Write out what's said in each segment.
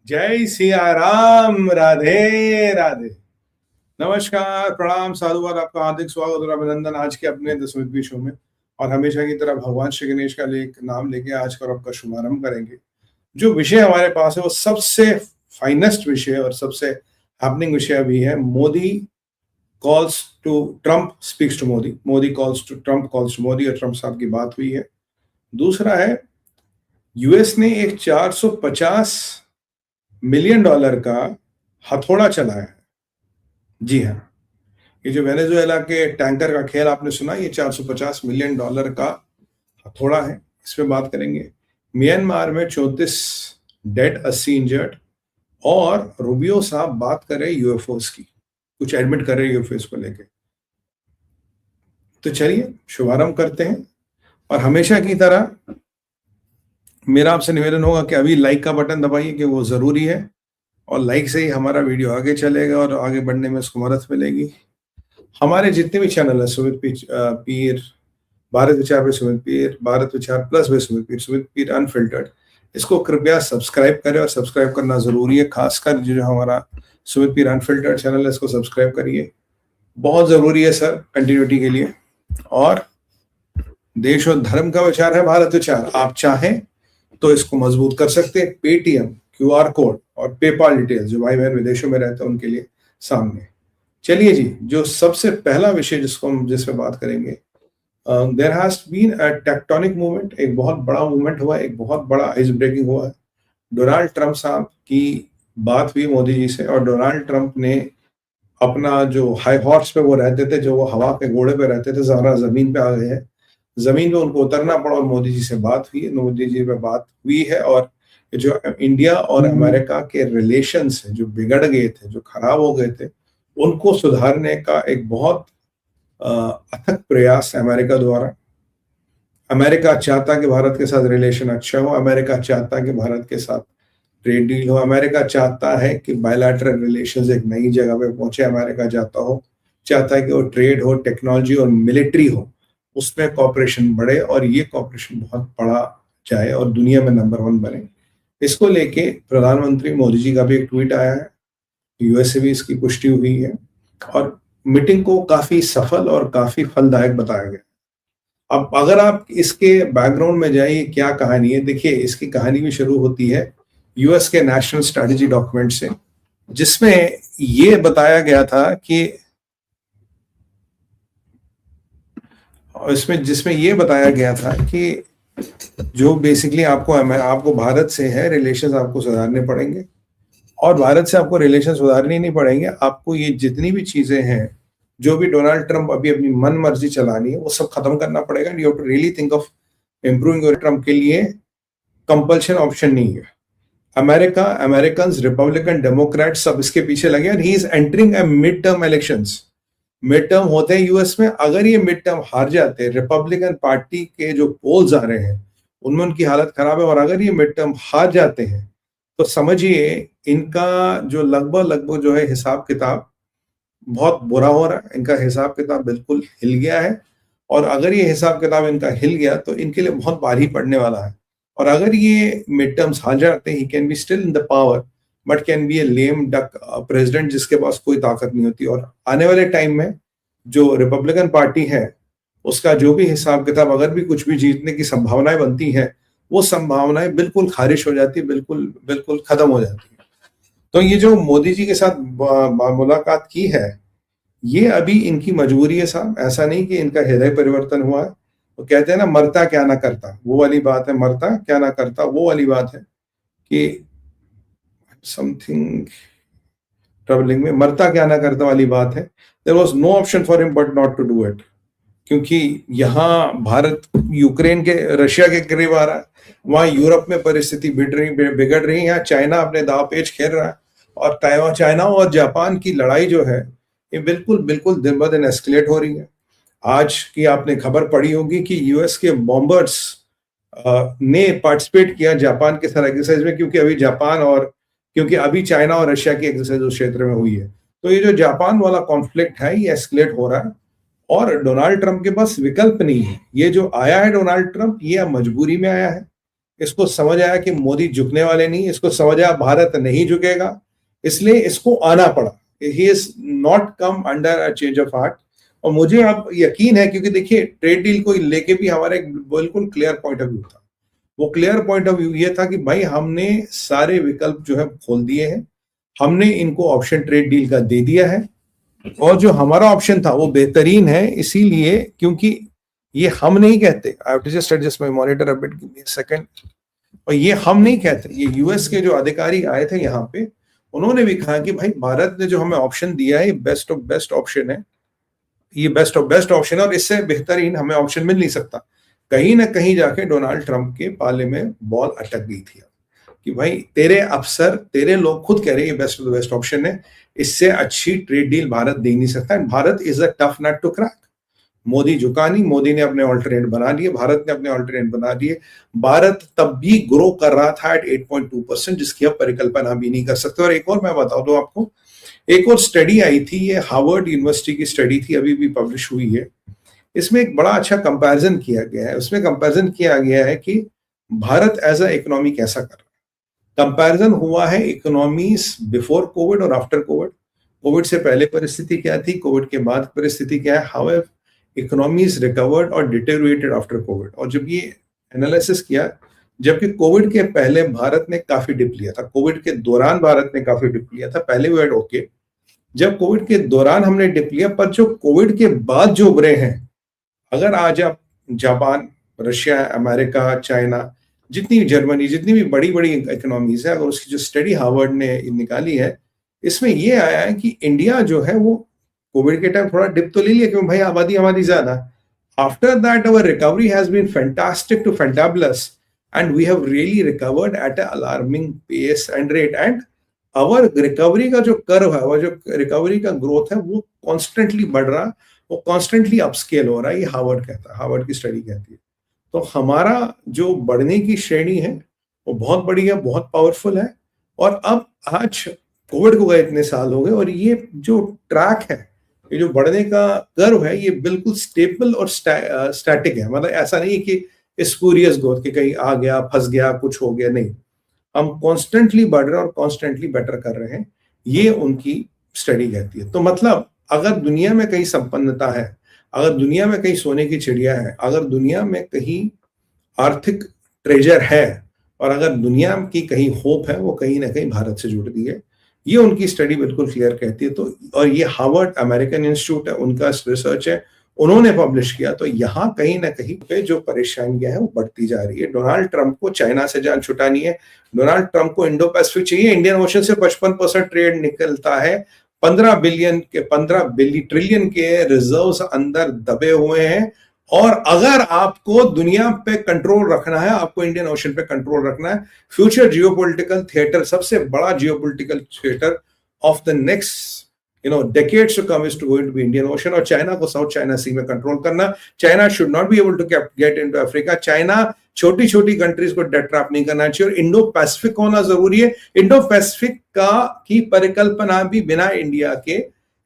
जय सिया राम। राधे राधे। नमस्कार, प्रणाम, साधुवाद। आपका हार्दिक स्वागत और अभिनंदन आज के अपने 10वें शो में। और हमेशा की तरह भगवान श्री गणेश का नाम लेके आज का आपका शुभारंभ करेंगे। जो विषय हमारे पास है वो सबसे फाइनेस्ट विषय और सबसे हैपनिंग विषय अभी है। Modi calls to Trump, speaks to Modi, Modi calls to Trump, calls to Modi, और ट्रंप साहब की बात हुई है। दूसरा है, यूएस ने एक $450 मिलियन का हथौड़ा चलाया है। जी हाँ, ये जो वेनेजुएला के टैंकर का खेल आपने सुना, ये $450 मिलियन का हथौड़ा है। इस पे बात करेंगे। म्यांमार में 34 डेड, 80 इंजर्ड। और रूबियो साहब बात कर रहे यूएफओस की, कुछ एडमिट कर रहे यूएफओस को लेके। तो चलिए शुभारंभ करते हैं। और हमेशा की तरह मेरा आपसे निवेदन होगा कि अभी लाइक का बटन दबाइए, कि वो जरूरी है, और लाइक से ही हमारा वीडियो आगे चलेगा और आगे बढ़ने में उसको मदद मिलेगी। हमारे जितने भी चैनल है, सुमित पीर, भारत विचार पे सुमित पीर, भारत विचार प्लस पे सुमित पीर अनफिल्टर्ड, इसको कृपया सब्सक्राइब करें। और सब्सक्राइब करना जरूरी है, खासकर जो हमारा सुमित पीर अनफिल्टर्ड चैनल है, इसको सब्सक्राइब करिए, बहुत जरूरी है सर, कंटिन्यूटी के लिए। और देश और धर्म का विचार है भारत विचार। आप चाहें तो इसको मजबूत कर सकते हैं। पेटीएम, क्यूआर कोड और पेपाल डिटेल्स, जो भाई बहन विदेशों में रहते हैं उनके लिए सामने। चलिए जी, जो सबसे पहला विषय जिस पे बात करेंगे, there has been a tectonic movement. एक बहुत बड़ा मूवमेंट हुआ, एक बहुत बड़ा आइस ब्रेकिंग हुआ है। डोनाल्ड ट्रंप साहब की बात हुई मोदी जी से, और डोनाल्ड ट्रंप ने अपना जो हाई हॉर्स पे वो रहते थे, जो वो हवा के घोड़े पे रहते थे, जरा जमीन पे आ गए हैं। जमीन पे उनको उतरना पड़ा और मोदी जी से बात हुई है, मोदी जी पे बात हुई है। और जो इंडिया और अमेरिका के रिलेशंस हैं, जो बिगड़ गए थे, जो खराब हो गए थे, उनको सुधारने का एक बहुत अथक प्रयास अमेरिका द्वारा। अमेरिका चाहता कि भारत के साथ रिलेशन अच्छा हो, अमेरिका चाहता कि भारत के साथ ट्रेड डील हो, अमेरिका चाहता है कि बायलैटरल रिलेशंस एक नई जगह पे पहुंचे। अमेरिका चाहता है कि वो ट्रेड हो, टेक्नोलॉजी और मिलिट्री हो, उसमें कॉपरेशन बढ़े और ये कॉपरेशन बहुत बड़ा जाए और दुनिया में नंबर 1 बने। इसको लेके प्रधानमंत्री मोदी जी का भी एक ट्वीट आया है, यूएस से भी इसकी पुष्टि हुई है, और मीटिंग को काफी सफल और काफी फलदायक बताया गया। अब अगर आप इसके बैकग्राउंड में जाइए, क्या कहानी है, देखिए इसकी कहानी भी शुरू होती है यूएस के नेशनल स्ट्रैटेजी डॉक्यूमेंट से, जिसमें ये बताया गया था कि जिसमें ये बताया गया था कि जो बेसिकली आपको भारत से है रिलेशंस आपको सुधारने पड़ेंगे। और भारत से आपको रिलेशन सुधारने नहीं पड़ेंगे, आपको ये जितनी भी चीजें हैं, जो भी डोनाल्ड ट्रंप अभी अपनी मन मर्जी चलानी है, वो सब खत्म करना पड़ेगा। You have to really think of improving your. Trump के लिए कंपल्शन ऑप्शन नहीं है। अमेरिकन, रिपब्लिकन, डेमोक्रेट सब इसके पीछे लगे, और he is entering a mid term elections. Mid term होते हैं यूएस में। अगर ये मिड टर्म हार जाते हैं, रिपब्लिकन पार्टी के जो पोल्स आ रहे हैं उनमें उनकी हालत खराब है, और अगर ये मिड टर्म हार जाते हैं तो समझिए इनका जो लगभग जो है हिसाब किताब बहुत बुरा हो रहा है। इनका हिसाब किताब बिल्कुल हिल गया है, और अगर ये हिसाब किताब इनका हिल गया तो इनके लिए बहुत भारी पड़ने वाला है। और अगर ये मिड टर्म्स हार जाते हैं, he can be still in the power, but can be A lame duck president जिसके पास कोई ताकत नहीं होती। और आने वाले टाइम में जो रिपब्लिकन पार्टी है, उसका जो भी हिसाब किताब, अगर भी कुछ भी जीतने की संभावनाएं बनती हैं, वो संभावनाएं बिल्कुल खारिज हो जाती है, बिल्कुल खत्म हो जाती है। तो ये जो मोदी जी के साथ मुलाकात की है, ये अभी इनकी मजबूरी है साहब, ऐसा नहीं कि इनका हृदय परिवर्तन हुआ है। वो कहते हैं ना, मरता क्या ना करता, वो वाली बात है। मरता क्या ना करता, वो वाली बात है कि समथिंग ट्रबलिंग में, मरता क्या ना करता वाली बात है। There was no option for him but not to do it, क्योंकि यहाँ भारत यूक्रेन के, रशिया के करीब आ रहा है, वहां यूरोप में परिस्थिति बिगड़ रही है, यहाँ चाइना अपने दाव पेच खेल रहा है, और चाइना और जापान की लड़ाई जो है, ये बिल्कुल दिन ब दिन एस्केलेट हो रही है। आज की आपने खबर पढ़ी होगी कि यूएस के बॉम्बर्स ने पार्टिसिपेट किया जापान के साथ एक्सरसाइज में, क्योंकि अभी चाइना और रशिया की एक्सरसाइज उस क्षेत्र में हुई है। तो ये जो जापान वाला कॉन्फ्लिक्ट है, ये एस्केलेट हो रहा है, और डोनाल्ड ट्रंप के पास विकल्प नहीं है। ये जो आया है डोनाल्ड ट्रंप, ये मजबूरी में आया है। इसको समझ आया कि मोदी झुकने वाले नहीं, इसको समझ आया भारत नहीं झुकेगा, इसलिए इसको आना पड़ा। He is not come under a change of heart. और मुझे अब यकीन है, क्योंकि देखिए ट्रेड डील को लेके भी हमारा एक बिल्कुल क्लियर पॉइंट ऑफ व्यू था। वो क्लियर पॉइंट ऑफ व्यू ये था कि भाई हमने सारे विकल्प जो है खोल दिए हैं, हमने इनको ऑप्शन ट्रेड डील का दे दिया है, और जो हमारा ऑप्शन था वो बेहतरीन है। इसीलिए, क्योंकि ये हम नहीं कहते, I have to just adjust my monitor a bit, give me a second. और ये हम नहीं कहते, ये यूएस के जो अधिकारी आए थे यहाँ पे, उन्होंने भी कहा कि भाई भारत ने जो हमें ऑप्शन दिया है ये बेस्ट ऑफ बेस्ट ऑप्शन है, ये बेस्ट ऑफ बेस्ट ऑप्शन है, और इससे बेहतरीन हमें ऑप्शन मिल नहीं सकता। कहीं ना कहीं जाके डोनाल्ड ट्रंप के पाले में बॉल अटक गई थी कि भाई तेरे अफसर, तेरे लोग खुद कह रहे हैं ये best of the best option है, इससे अच्छी ट्रेड डील भारत दे नहीं सकता। Bharat is a tough nut to crack. Modi झुका नहीं, मोदी ने अपने ऑल्टरनेट बना लिए, भारत ने अपने ऑल्टरनेट बना दिए। भारत तब भी ग्रो कर रहा था एट 8.2%, जिसकी आप परिकल्पना भी नहीं कर सकते। और एक और मैं बता दूं आपको, एक और स्टडी आई थी, ये हार्वर्ड यूनिवर्सिटी की स्टडी थी, अभी भी पब्लिश हुई है। इसमें एक बड़ा अच्छा कंपैरिजन किया गया है। उसमें कंपैरिजन किया गया है कि भारत एज अ इकोनॉमी कैसा कर रहा है। कंपैरिजन हुआ है इकोनॉमीज बिफोर कोविड और आफ्टर कोविड। कोविड से पहले परिस्थिति क्या थी, कोविड के बाद परिस्थिति क्या है, हाउ इकोनॉमीज रिकवर्ड और डिटेरियोरेटेड आफ्टर कोविड। और जब ये एनालिसिस किया, जबकि कोविड के पहले भारत ने काफी डिप लिया था, कोविड के दौरान भारत ने काफी डिप लिया था, पहले वी ओके, जब कोविड के दौरान हमने डिप लिया, पर जो कोविड के बाद जो उभरे हैं, अगर आज आप जापान, रशिया, अमेरिका, चाइना, जितनी जर्मनी, जितनी भी बड़ी बड़ी इकोनॉमीज है, अगर उसकी जो स्टडी हार्वर्ड ने निकाली है, इसमें ये आया है कि इंडिया जो है वो कोविड के टाइम थोड़ा डिप तो ले लिया, क्योंकि भाई आबादी हमारी ज्यादा। After that our recovery has been fantastic to fantabulous, and we have really recovered at a alarming pace and rate. And our recovery का जो कर्व है, वो जो रिकवरी का ग्रोथ है, वो कॉन्स्टेंटली बढ़ रहा, वो कॉन्स्टेंटली अपस्केल हो रहा है। ये हार्वर्ड कहता है, हार्वर्ड की स्टडी कहती है। तो हमारा जो बढ़ने की श्रेणी है वो बहुत बड़ी है, बहुत पावरफुल है। और अब आज कोविड को गए इतने साल हो गए, और ये जो ट्रैक है, ये जो बढ़ने का कर्व है, ये बिल्कुल स्टेबल और स्टैटिक है। मतलब ऐसा नहीं है कि स्पूरियस ग्रोथ के कहीं आ गया, फंस गया, कुछ हो गया, नहीं। हम कॉन्स्टेंटली बढ़ रहे हैं और कॉन्स्टेंटली बेटर कर रहे हैं, ये उनकी स्टडी कहती है। तो मतलब अगर दुनिया में कहीं संपन्नता है, अगर दुनिया में कहीं सोने की चिड़िया है, अगर दुनिया में कहीं आर्थिक ट्रेजर है, और अगर दुनिया की कहीं होप है, वो कहीं ना कहीं भारत से जुड़ती है। ये उनकी स्टडी बिल्कुल क्लियर कहती है। तो और ये हार्वर्ड अमेरिकन इंस्टीट्यूट है, उनका रिसर्च है, उन्होंने पब्लिश किया। तो यहाँ कहीं ना कहीं पे जो परेशानियां हैं वो बढ़ती जा रही है। डोनाल्ड ट्रंप को चाइना से जान छुटानी है, डोनाल्ड ट्रंप को इंडो पैसिफिक चाहिए। इंडियन ओशन से 55% ट्रेड निकलता है, 15 ट्रिलियन के रिजर्व्स अंदर दबे हुए हैं। और अगर आपको दुनिया पे कंट्रोल रखना है, आपको इंडियन ओशन पे कंट्रोल रखना है, फ्यूचर जियोपॉलिटिकल थिएटर, सबसे बड़ा geopolitical theatre of the next decades to come is going to be Indian Ocean। और चाइना को साउथ चाइना सी में कंट्रोल करना। China should not be able to get into Africa. China छोटी छोटी countries को debt trap नहीं करना चाहिए, और इंडो पैसिफिक होना जरूरी है। इंडो पैसिफिक का की परिकल्पना भी बिना इंडिया के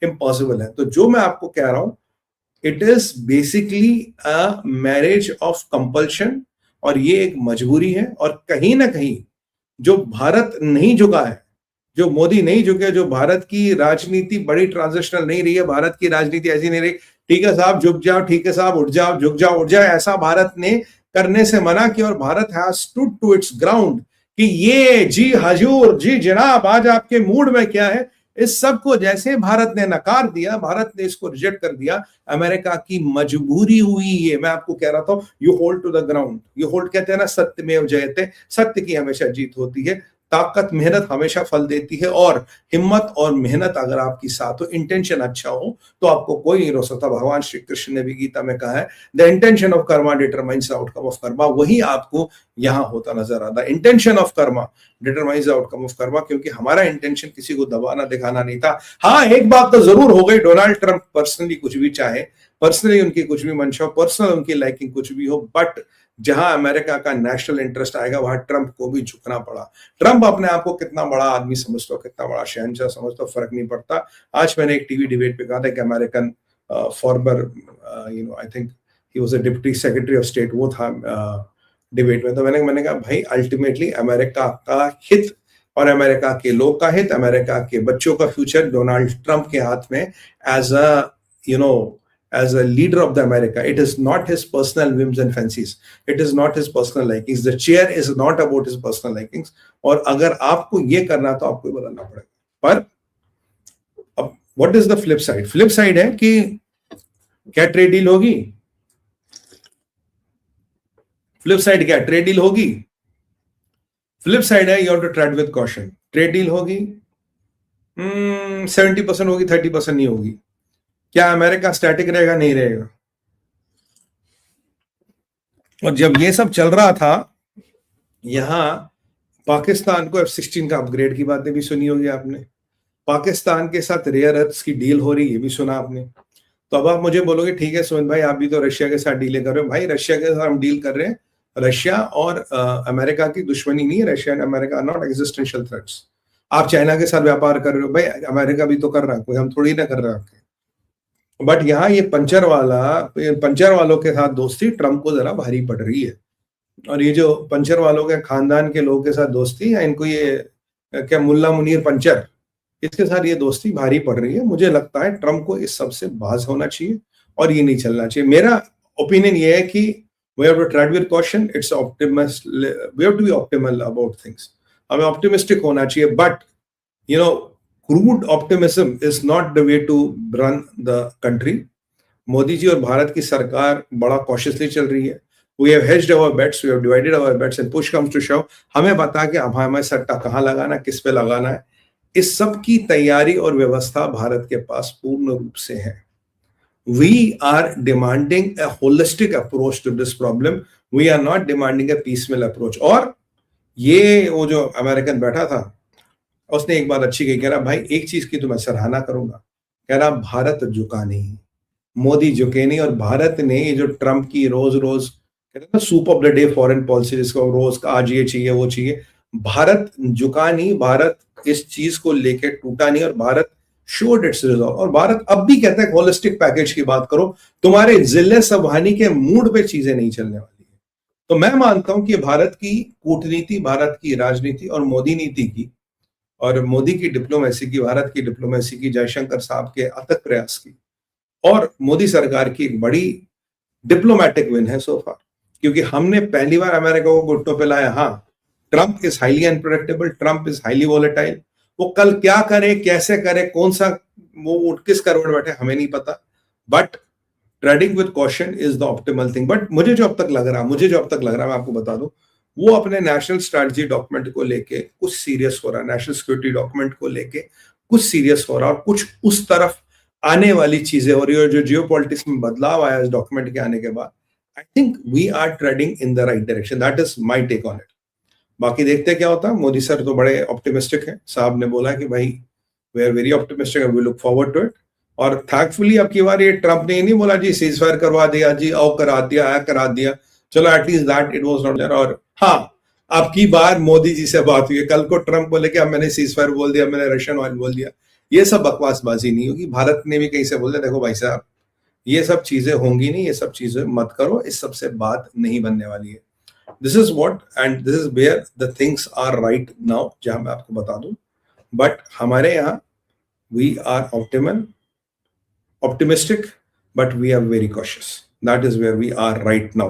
इम्पॉसिबल है। तो जो मैं आपको कह रहा हूं, it is basically a marriage of compulsion, और ये एक मजबूरी है। और कहीं ना कहीं जो भारत नहीं झुका है, जो मोदी नहीं झुके, जो भारत की राजनीति बड़ी ट्रांजिशनल नहीं रही है, भारत की राजनीति ऐसी नहीं रही, ठीक है साहब झुक जाओ, ठीक है साहब उठ जाओ, झुक जाओ उठ जाओ, ऐसा भारत ने करने से मना किया। और Bharat has stood to its ground कि ये जी हजूर, जी जनाब, आज आपके मूड में क्या है, इस सब को जैसे भारत ने नकार दिया, भारत ने इसको रिजेक्ट कर दिया, अमेरिका की मजबूरी हुई ये। मैं आपको कह रहा था, you hold to the ground, you hold, कहते हैं ना सत्यमेव जयते, सत्य की हमेशा जीत होती है। ताकत, मेहनत हमेशा फल देती है, और हिम्मत और मेहनत अगर आपकी साथ हो, इंटेंशन अच्छा हो, तो आपको कोई नहीं रोक सकता। भगवान श्री कृष्ण ने भी गीता में कहा है, the intention of Karma determines the outcome of Karma. वही आपको यहां होता नजर आता है, intention of Karma determines the outcome of Karma, क्योंकि हमारा इंटेंशन किसी को दबाना दिखाना नहीं था। हाँ, एक बात तो जरूर हो गई, डोनाल्ड ट्रंप पर्सनली कुछ भी चाहे, पर्सनली उनकी कुछ भी मंशा हो, पर्सनल उनकी लाइकिंग कुछ भी हो, बट जहां अमेरिका का नेशनल इंटरेस्ट आएगा, वहां ट्रंप को भी झुकना पड़ा। ट्रंप अपने आप को कितना बड़ा आदमी समझता हो, कितना बड़ा शहंशाह समझता हो, फर्क नहीं पड़ता। आज मैंने एक टीवी डिबेट पे कहा था कि American farmer I think he was a deputy secretary of state, वो था डिबेट में। तो मैंने कहा भाई अल्टीमेटली अमेरिका का हित और अमेरिका के लोग का हित, अमेरिका के बच्चों का फ्यूचर डोनाल्ड ट्रंप के हाथ में as a you know as a leader of the America. It is not his personal whims and fancies. It is not his personal likings. The chair is not about his personal likings. और अगर आपको ये करना तो आपको बदलना पड़ेगा। पर अब what is the flip side? Flip side है कि क्या ट्रेड डील होगी? फ्लिप साइड क्या ट्रेड डील होगी? फ्लिप साइड है you have to trade with caution. Trade deal होगी 70% होगी, 30% नहीं होगी। क्या अमेरिका स्टैटिक रहेगा? नहीं रहेगा। और जब ये सब चल रहा था, यहां पाकिस्तान को F-16 का अपग्रेड की बातें भी सुनी होगी आपने। पाकिस्तान के साथ रेयर अर्थ्स की डील हो रही है, ये भी सुना आपने। तो अब आप मुझे बोलोगे ठीक है सुमित भाई, आप भी तो रशिया के साथ डीलें कर रहे हो। भाई रशिया के साथ हम डील कर रहे हैं। रशिया और अमेरिका की दुश्मनी नहीं है। Russia and America are not existential threats. आप चाइना के साथ व्यापार कर रहे हो, भाई अमेरिका भी तो कर रहा है, कोई हम थोड़ी ना कर रहे हैं। बट यहाँ ये पंचर वालों के साथ दोस्ती ट्रंप को जरा भारी पड़ रही है। और ये जो पंचर वालों के खानदान के लोगों के साथ दोस्ती, या इनको ये क्या मुल्ला मुनीर पंचर, इसके साथ ये दोस्ती भारी पड़ रही है। मुझे लगता है ट्रंप को इस सबसे बाज होना चाहिए और ये नहीं चलना चाहिए। मेरा ओपिनियन ये है कि we have to tread with caution. It's optimist. We have to be optimal about things. हमें ऑप्टिमिस्टिक होना चाहिए, but crude optimism is not the way to run the country. Modi ji और भारत की सरकार बड़ा cautiously चल रही है। We have hedged our bets, we have divided our bets, and push comes to shove. हमें पता कि अब हमें सट्टा कहाँ लगाना है, किस पे लगाना है। इस सब की तैयारी और व्यवस्था भारत के पास पूर्ण रूप से है। We are demanding a holistic approach to this problem. We are not demanding a piecemeal approach. और ये वो जो अमेरिकन बैठा था, उसने एक बात अच्छी कही, कह रहा भाई एक चीज की तो मैं सराहना करूंगा, कह रहा भारत झुका नहीं, मोदी झुके नहीं। और भारत ने ये जो ट्रंप की रोज रोज कहते हैं ना soup of the day foreign policy, जिसको रोज का आज ये चाहिए वो चाहिए, भारत झुका नहीं, भारत इस चीज को लेके टूटा नहीं, और भारत showed its resolve। और भारत अब भी कहता है होलिस्टिक पैकेज की बात करो, तुम्हारे जिले सवानी के मूड पे चीजें नहीं चलने वाली है। तो मैं मानता हूं कि भारत की कूटनीति, भारत की राजनीति और मोदी नीति की, और मोदी की डिप्लोमेसी की, भारत की डिप्लोमेसी की, जयशंकर साहब के अथक प्रयास की, और मोदी सरकार की एक बड़ी डिप्लोमेटिक विन है सो फार। क्योंकि हमने पहली बार अमेरिका को घुटनों पे लाया। हाँ, Trump is highly unpredictable, Trump is highly volatile. वो कल क्या करे, कैसे करे, कौन सा वो किस करवट बैठे, हमें नहीं पता। But trading with caution is the optimal thing. But मुझे जो अब तक लग रहा है, मैं आपको बता दूं, वो अपने नेशनल स्ट्रैटेजी डॉक्यूमेंट को लेके कुछ सीरियस हो रहा है, नेशनल सिक्योरिटी डॉक्यूमेंट को लेके कुछ सीरियस हो रहा है, और कुछ उस तरफ आने वाली चीजें हो रही है। जो जियो पॉलिटिक्स में बदलाव आया इस डॉक्यूमेंट के आने के बाद, I think we are trading in the right direction. That is my take on it. बाकी देखते हैं क्या होता है। मोदी सर तो बड़े ऑप्टिमिस्टिक हैं, साहब ने बोला कि भाई we are very optimistic, we look forward to it. और थैंकफुली अब की बार ये ट्रंप ने नहीं बोला जी सीज फायर करवा दिया जी, आओ करा दिया, चलो at least that it was not there. और हाँ, अब की बार मोदी जी से बात हुई है, कल को ट्रंप बोले कि अब मैंने सीज फायर बोल दिया, मैंने रशियन ऑयल बोल दिया, ये सब बकवासबाजी नहीं होगी। भारत ने भी कहीं से बोल दिया देखो भाई साहब ये सब चीजें होंगी नहीं, ये सब चीजें मत करो, इस सब से बात नहीं बनने वाली है। This is what and this is where the things are right now, जहां मैं आपको बता दूं। बट हमारे यहाँ we are optimistic but we are very cautious. That is where we are right now.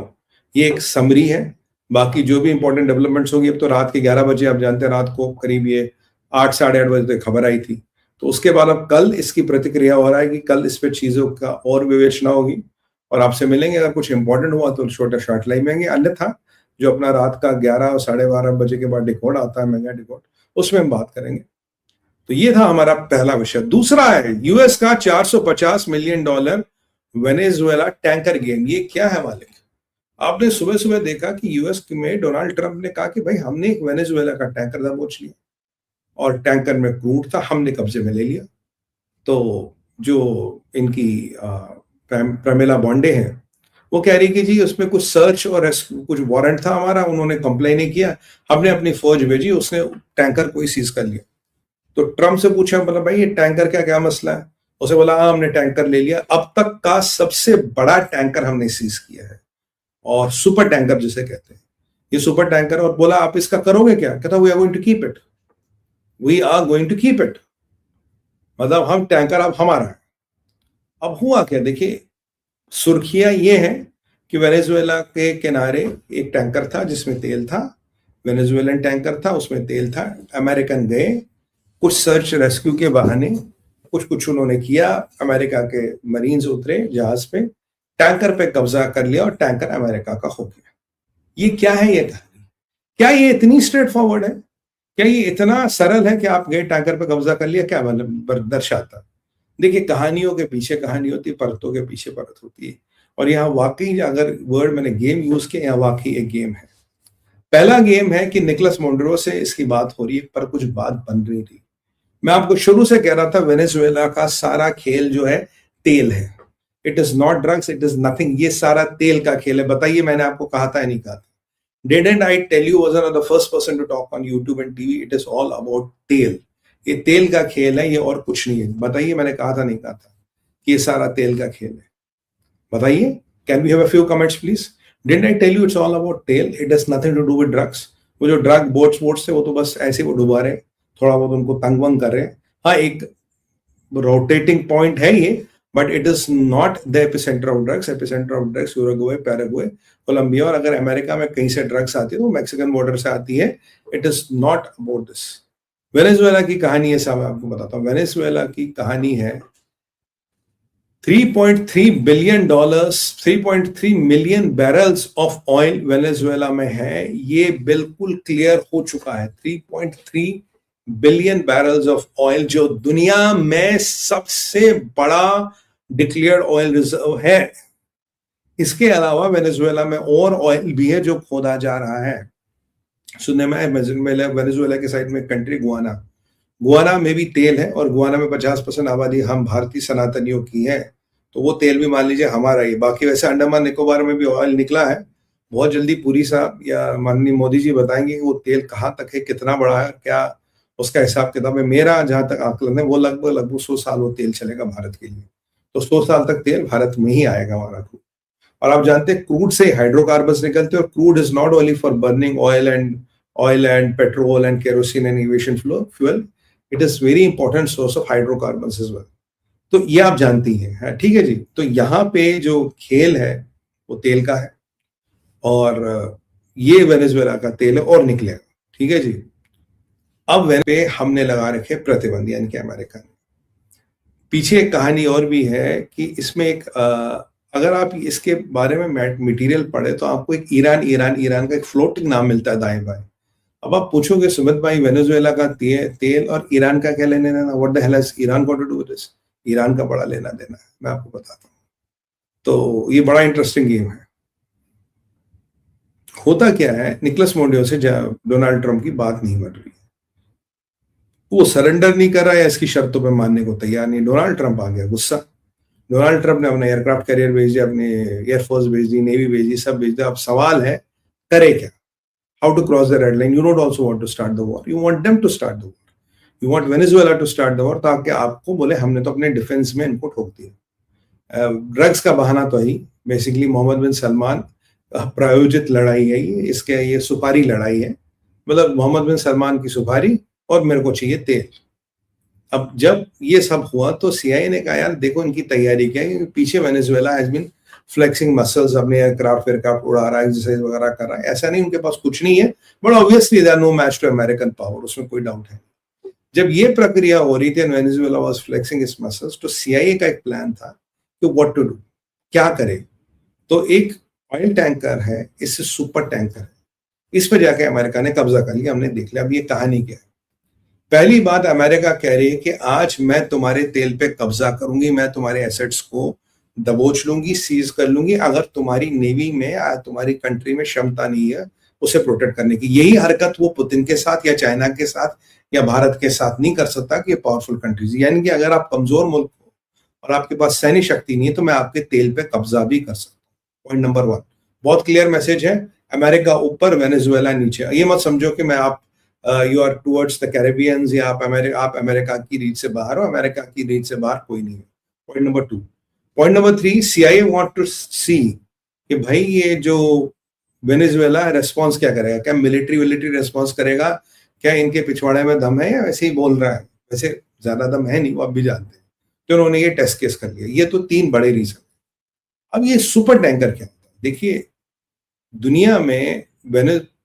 ये एक समरी है। बाकी जो भी इंपॉर्टेंट डेवलपमेंट्स होगी, अब तो रात के 11 बजे, आप जानते हैं रात को करीब ये 8 साढ़े 8 बजे तक खबर आई थी, तो उसके बाद अब कल इसकी प्रतिक्रिया हो रहा है कि कल इस पे चीजों का और विवेचना होगी और आपसे मिलेंगे। अगर कुछ इंपॉर्टेंट हुआ तो छोटा शॉर्ट लाइव में, अन्यथा जो अपना रात का 11 और साढ़े 12 बजे के बाद डिकोड आता है, मेगा डिकोड, उसमें हम बात करेंगे। तो ये था हमारा पहला विषय। दूसरा है यूएस का $450 मिलियन वेनेजुएला टैंकर गेम। ये क्या है मालिक? आपने सुबह सुबह देखा कि यूएस में डोनाल्ड ट्रंप ने कहा कि भाई हमने एक वेनेजुएला का टैंकर दबोच लिया और टैंकर में क्रूड था, हमने कब्जे में ले लिया। तो जो इनकी प्रमिला बॉन्डे हैं वो कह रही कि जी उसमें कुछ सर्च और कुछ वारंट था हमारा, उन्होंने कंप्लेन नहीं किया, हमने अपनी फौज भेजी, उसने टैंकर को ही सीज कर लिया। तो ट्रंप से पूछा, बोला भाई ये टैंकर का क्या मसला है? उसे बोला हाँ हमने टैंकर ले लिया, अब तक का सबसे बड़ा टैंकर हमने सीज किया है, और सुपर टैंकर जिसे कहते हैं। ये सुपर टैंकर, और बोला आप इसका करोगे क्या? कहता we are going to keep it, we are going to keep it, मतलब हम टैंकर अब हमारा है। अब हुआ क्या देखिए, सुर्खियां ये हैं कि वेनेजुएला के किनारे एक टैंकर था जिसमें तेल था, वेनेजुएलन टैंकर था उसमें तेल था। अमेरिकन गए कुछ सर्च रेस्क्यू के बहाने, कुछ कुछ उन्होंने किया, अमेरिका के मरीन्स उतरे जहाज पे, टैंकर पे कब्जा कर लिया और टैंकर अमेरिका का हो गया। ये क्या है ये कहानी? क्या ये इतनी स्ट्रेट फॉरवर्ड है? क्या ये इतना सरल है कि आप गए टैंकर पे कब्जा कर लिया? क्या मतलब दर्शाता? देखिए, कहानियों के पीछे कहानी होती है, परतों के पीछे परत होती है, और यहाँ वाकई अगर वर्ड मैंने गेम यूज किया, यहाँ वाकई एक गेम है। पहला गेम है कि निकोलस मोंडरो से इसकी बात हो रही है पर कुछ बात बन रही थी। मैं आपको शुरू से कह रहा था वेनेजुएला का सारा खेल जो है तेल है, it is not drugs, it is nothing, ये सारा तेल का खेल है। बताइए मैंने आपको कहा था या नहीं कहा था? Didn't I tell you was the first person to talk on YouTube and TV? It is all about तेल। ये तेल का खेल है, ये और कुछ नहीं है। बताइए मैंने कहा था नहीं कहा था कि ये सारा तेल का खेल है? बताइए, can we have a few comments please? Didn't I tell you it's all about तेल? It has nothing to do with drugs। वो जो ड्रग बोट्स थे वो तो बस ऐसे वो डुबा रहे, थोड़ा बहुत उनको तंग वंग कर रहे हैं। हाँ, एक रोटेटिंग पॉइंट है ये, but it is not the epicentre of drugs. Epicentre of drugs Uruguay, Paraguay, Colombia, और अगर अमेरिका में कहीं से ड्रग्स आती है तो मैक्सिकन बॉर्डर से आती है। It is not about this. Venezuela की कहानी है साहब, मैं आपको बताता हूँ। वेनेजुएला की कहानी है 3.3 billion dollars, 3.3 million barrels of oil Venezuela में है। ये बिल्कुल क्लियर हो चुका है। 3.3 बिलियन बैरल्स ऑफ ऑयल, जो दुनिया में सबसे बड़ा डिक्लेयर्ड ऑयल रिजर्व है। इसके अलावा वेनेजुएला में और ऑयल भी है जो खोदा जा रहा है। सुनने में वेनेजुएला के साइड में कंट्री गुआना में भी तेल है, और गुआना में 50% आबादी हम भारतीय सनातनियों की है, तो वो तेल भी मान लीजिए हमारा ही। बाकी वैसे अंडमान निकोबार में भी ऑयल निकला है। बहुत जल्दी पुरी साहब या माननीय मोदी जी बताएंगे कि वो तेल कहाँ तक है, कितना बड़ा है, क्या उसका हिसाब किताब है। मेरा जहां तक आकलन है वो लगभग 100 साल वो तेल चलेगा भारत के लिए, तो 100 साल तक तेल भारत में ही आएगा हमारा क्रूड। और आप जानते हैं क्रूड से हाइड्रोकार्बन्स निकलते हैं, और crude is not only for burning oil and petrol and kerosene and aviation fuel, it is very important source of hydrocarbons as well. तो ये आप जानती हैं, ठीक है जी। तो यहाँ पे जो खेल है वो तेल का है, और ये वेनेजुएला का तेल है और निकलेगा, ठीक है जी। अब पे हमने लगा रखे प्रतिबंध, यानी कि अमेरिका ने। पीछे एक कहानी और भी है कि इसमें एक अगर आप इसके बारे में मटेरियल पढ़े तो आपको एक ईरान का एक फ्लोटिंग नाम मिलता है दाएं बाएं। अब आप पूछोगे सुमित भाई, वेनेजुएला का तेल और ईरान का क्या लेने देना? What the hell has Iran got to do with this? Iran का बड़ा लेना देना है, मैं आपको बताता हूँ। तो ये बड़ा इंटरेस्टिंग गेम है। होता क्या है, निकोलस मोंडियो से डोनाल्ड ट्रंप की बात नहीं बन रही, वो सरेंडर नहीं कर रहा है, इसकी शर्तों पे मानने को तैयार नहीं। डोनाल्ड ट्रंप आ गया गुस्सा। डोनाल्ड ट्रंप ने अपने एयरक्राफ्ट कैरियर भेज दिया, अपने एयरफोर्स भेज दी, नेवी भेज दी, सब भेज दिया। अब सवाल है करे क्या? How to cross the red line? You don't also want to start the war, you want them to start the war, you want Venezuela to start the war, ताकि आपको बोले हमने तो अपने डिफेंस में इनको ठोक दिया। ड्रग्स का बहाना तो ही बेसिकली मोहम्मद बिन सलमान प्रायोजित लड़ाई है ये, इसके ये सुपारी लड़ाई है, मतलब मोहम्मद बिन सलमान की सुपारी और मेरे को चाहिए तेल। अब जब ये सब हुआ तो सीआईए ने कहा यार देखो इनकी तैयारी क्या है, पीछे Venezuela has been flexing muscles, अपने एयरक्राफ्ट उड़ा रहा है, एक्सरसाइज वगैरह कर रहा है। ऐसा नहीं उनके पास कुछ नहीं है, but obviously they are no match to American power, उसमें कोई डाउट है। जब ये प्रक्रिया हो रही थी and Venezuela was flexing it's muscles, तो सीआईए का एक प्लान था कि व्हाट टू डू, क्या करे। तो एक ऑयल टैंकर है, इससे सुपर टैंकर है, इस पर जाके अमेरिका ने कब्जा कर लिया। हमने देख लिया। अब ये कहानी क्या है? पहली बात, अमेरिका कह रही है कि आज मैं तुम्हारे तेल पे कब्जा करूंगी, मैं तुम्हारे एसेट्स को दबोच लूंगी, सीज कर लूंगी, अगर तुम्हारी नेवी में या तुम्हारी कंट्री में क्षमता नहीं है उसे प्रोटेक्ट करने की। यही हरकत वो पुतिन के साथ या चाइना के साथ या भारत के साथ नहीं कर सकता कि पावरफुल कंट्रीज, यानी कि अगर आप कमजोर मुल्क हो और आपके पास सैन्य शक्ति नहीं है तो मैं आपके तेल पे कब्जा भी कर सकता हूँ। पॉइंट नंबर 1, बहुत क्लियर मैसेज है। अमेरिका ऊपर, वेनेजुएला नीचे। ये मत समझो कि मैं आप यू आर टुवर्ड्स द कैरेबियंस या आप अमेरिका की रीच से बाहर हो। अमेरिका की रीच से बाहर कोई नहीं है। Point number 2। Point number 3, CIA want to see कि भाई ये जो वेनेजुएला रेस्पॉन्स क्या करेगा? क्या मिलिट्री रेस्पॉन्स करेगा? क्या इनके पिछवाड़े में दम है या वैसे ही बोल रहा है? वैसे ज्यादा दम है नहीं, वो अब भी जानते हैं। तो उन्होंने ये टेस्ट केस कर लिया। ये तो 3 बड़े रीजन। अब ये सुपर टैंकर क्या होता है? देखिए, दुनिया में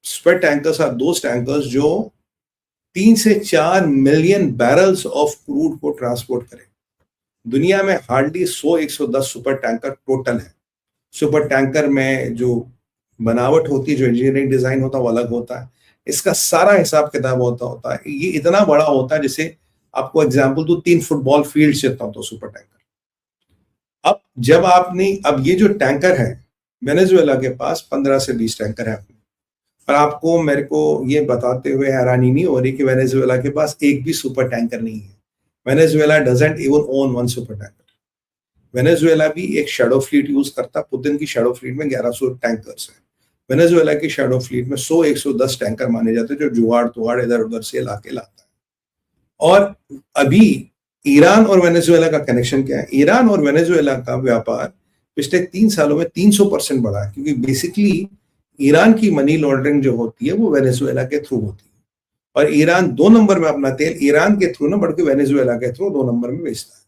super tankers are those tankers जो 3 से 4 मिलियन बैरल्स ऑफ क्रूड को ट्रांसपोर्ट करें। दुनिया में हार्डली 100-110 सुपर टैंकर टोटल है। सुपर टैंकर में जो बनावट होती है, जो इंजीनियरिंग डिजाइन होता है, वो अलग होता है। इसका सारा हिसाब किताब होता है। ये इतना बड़ा होता है, जैसे आपको एग्जांपल दूं, 3 फुटबॉल फील्ड जितना होता है सुपर टैंकर। अब ये जो टैंकर है, वेनेजुएला के पास 15 से 20 टैंकर है अपने। पर आपको मेरे को ये बताते हुए हैरानी नहीं हो रही कि वेनेजुएला के पास एक भी सुपर टैंकर नहीं है। Venezuela doesn't even own one super tanker. Venezuela भी एक शैडो फ्लीट यूज करता। पुतिन की शैडो फ्लीट में 1100 टैंकर्स है। वेनेजुएला की शैडो फ्लीट में 100-110 टैंकर माने जाते हैं, जो जुगाड़ तुगाड़ इधर उधर से लाके लाता है। और अभी ईरान और वेनेजुएला का कनेक्शन क्या है? ईरान और वेनेजुएला का व्यापार पिछले 3 सालों में 300% बढ़ा है, क्योंकि बेसिकली ईरान की मनी लॉन्ड्रिंग जो होती है वो वेनेजुएला के थ्रू होती है। और ईरान 2 नंबर में अपना तेल ईरान के थ्रू ना बल्कि वेनेजुएला के थ्रू 2 नंबर में बेचता है।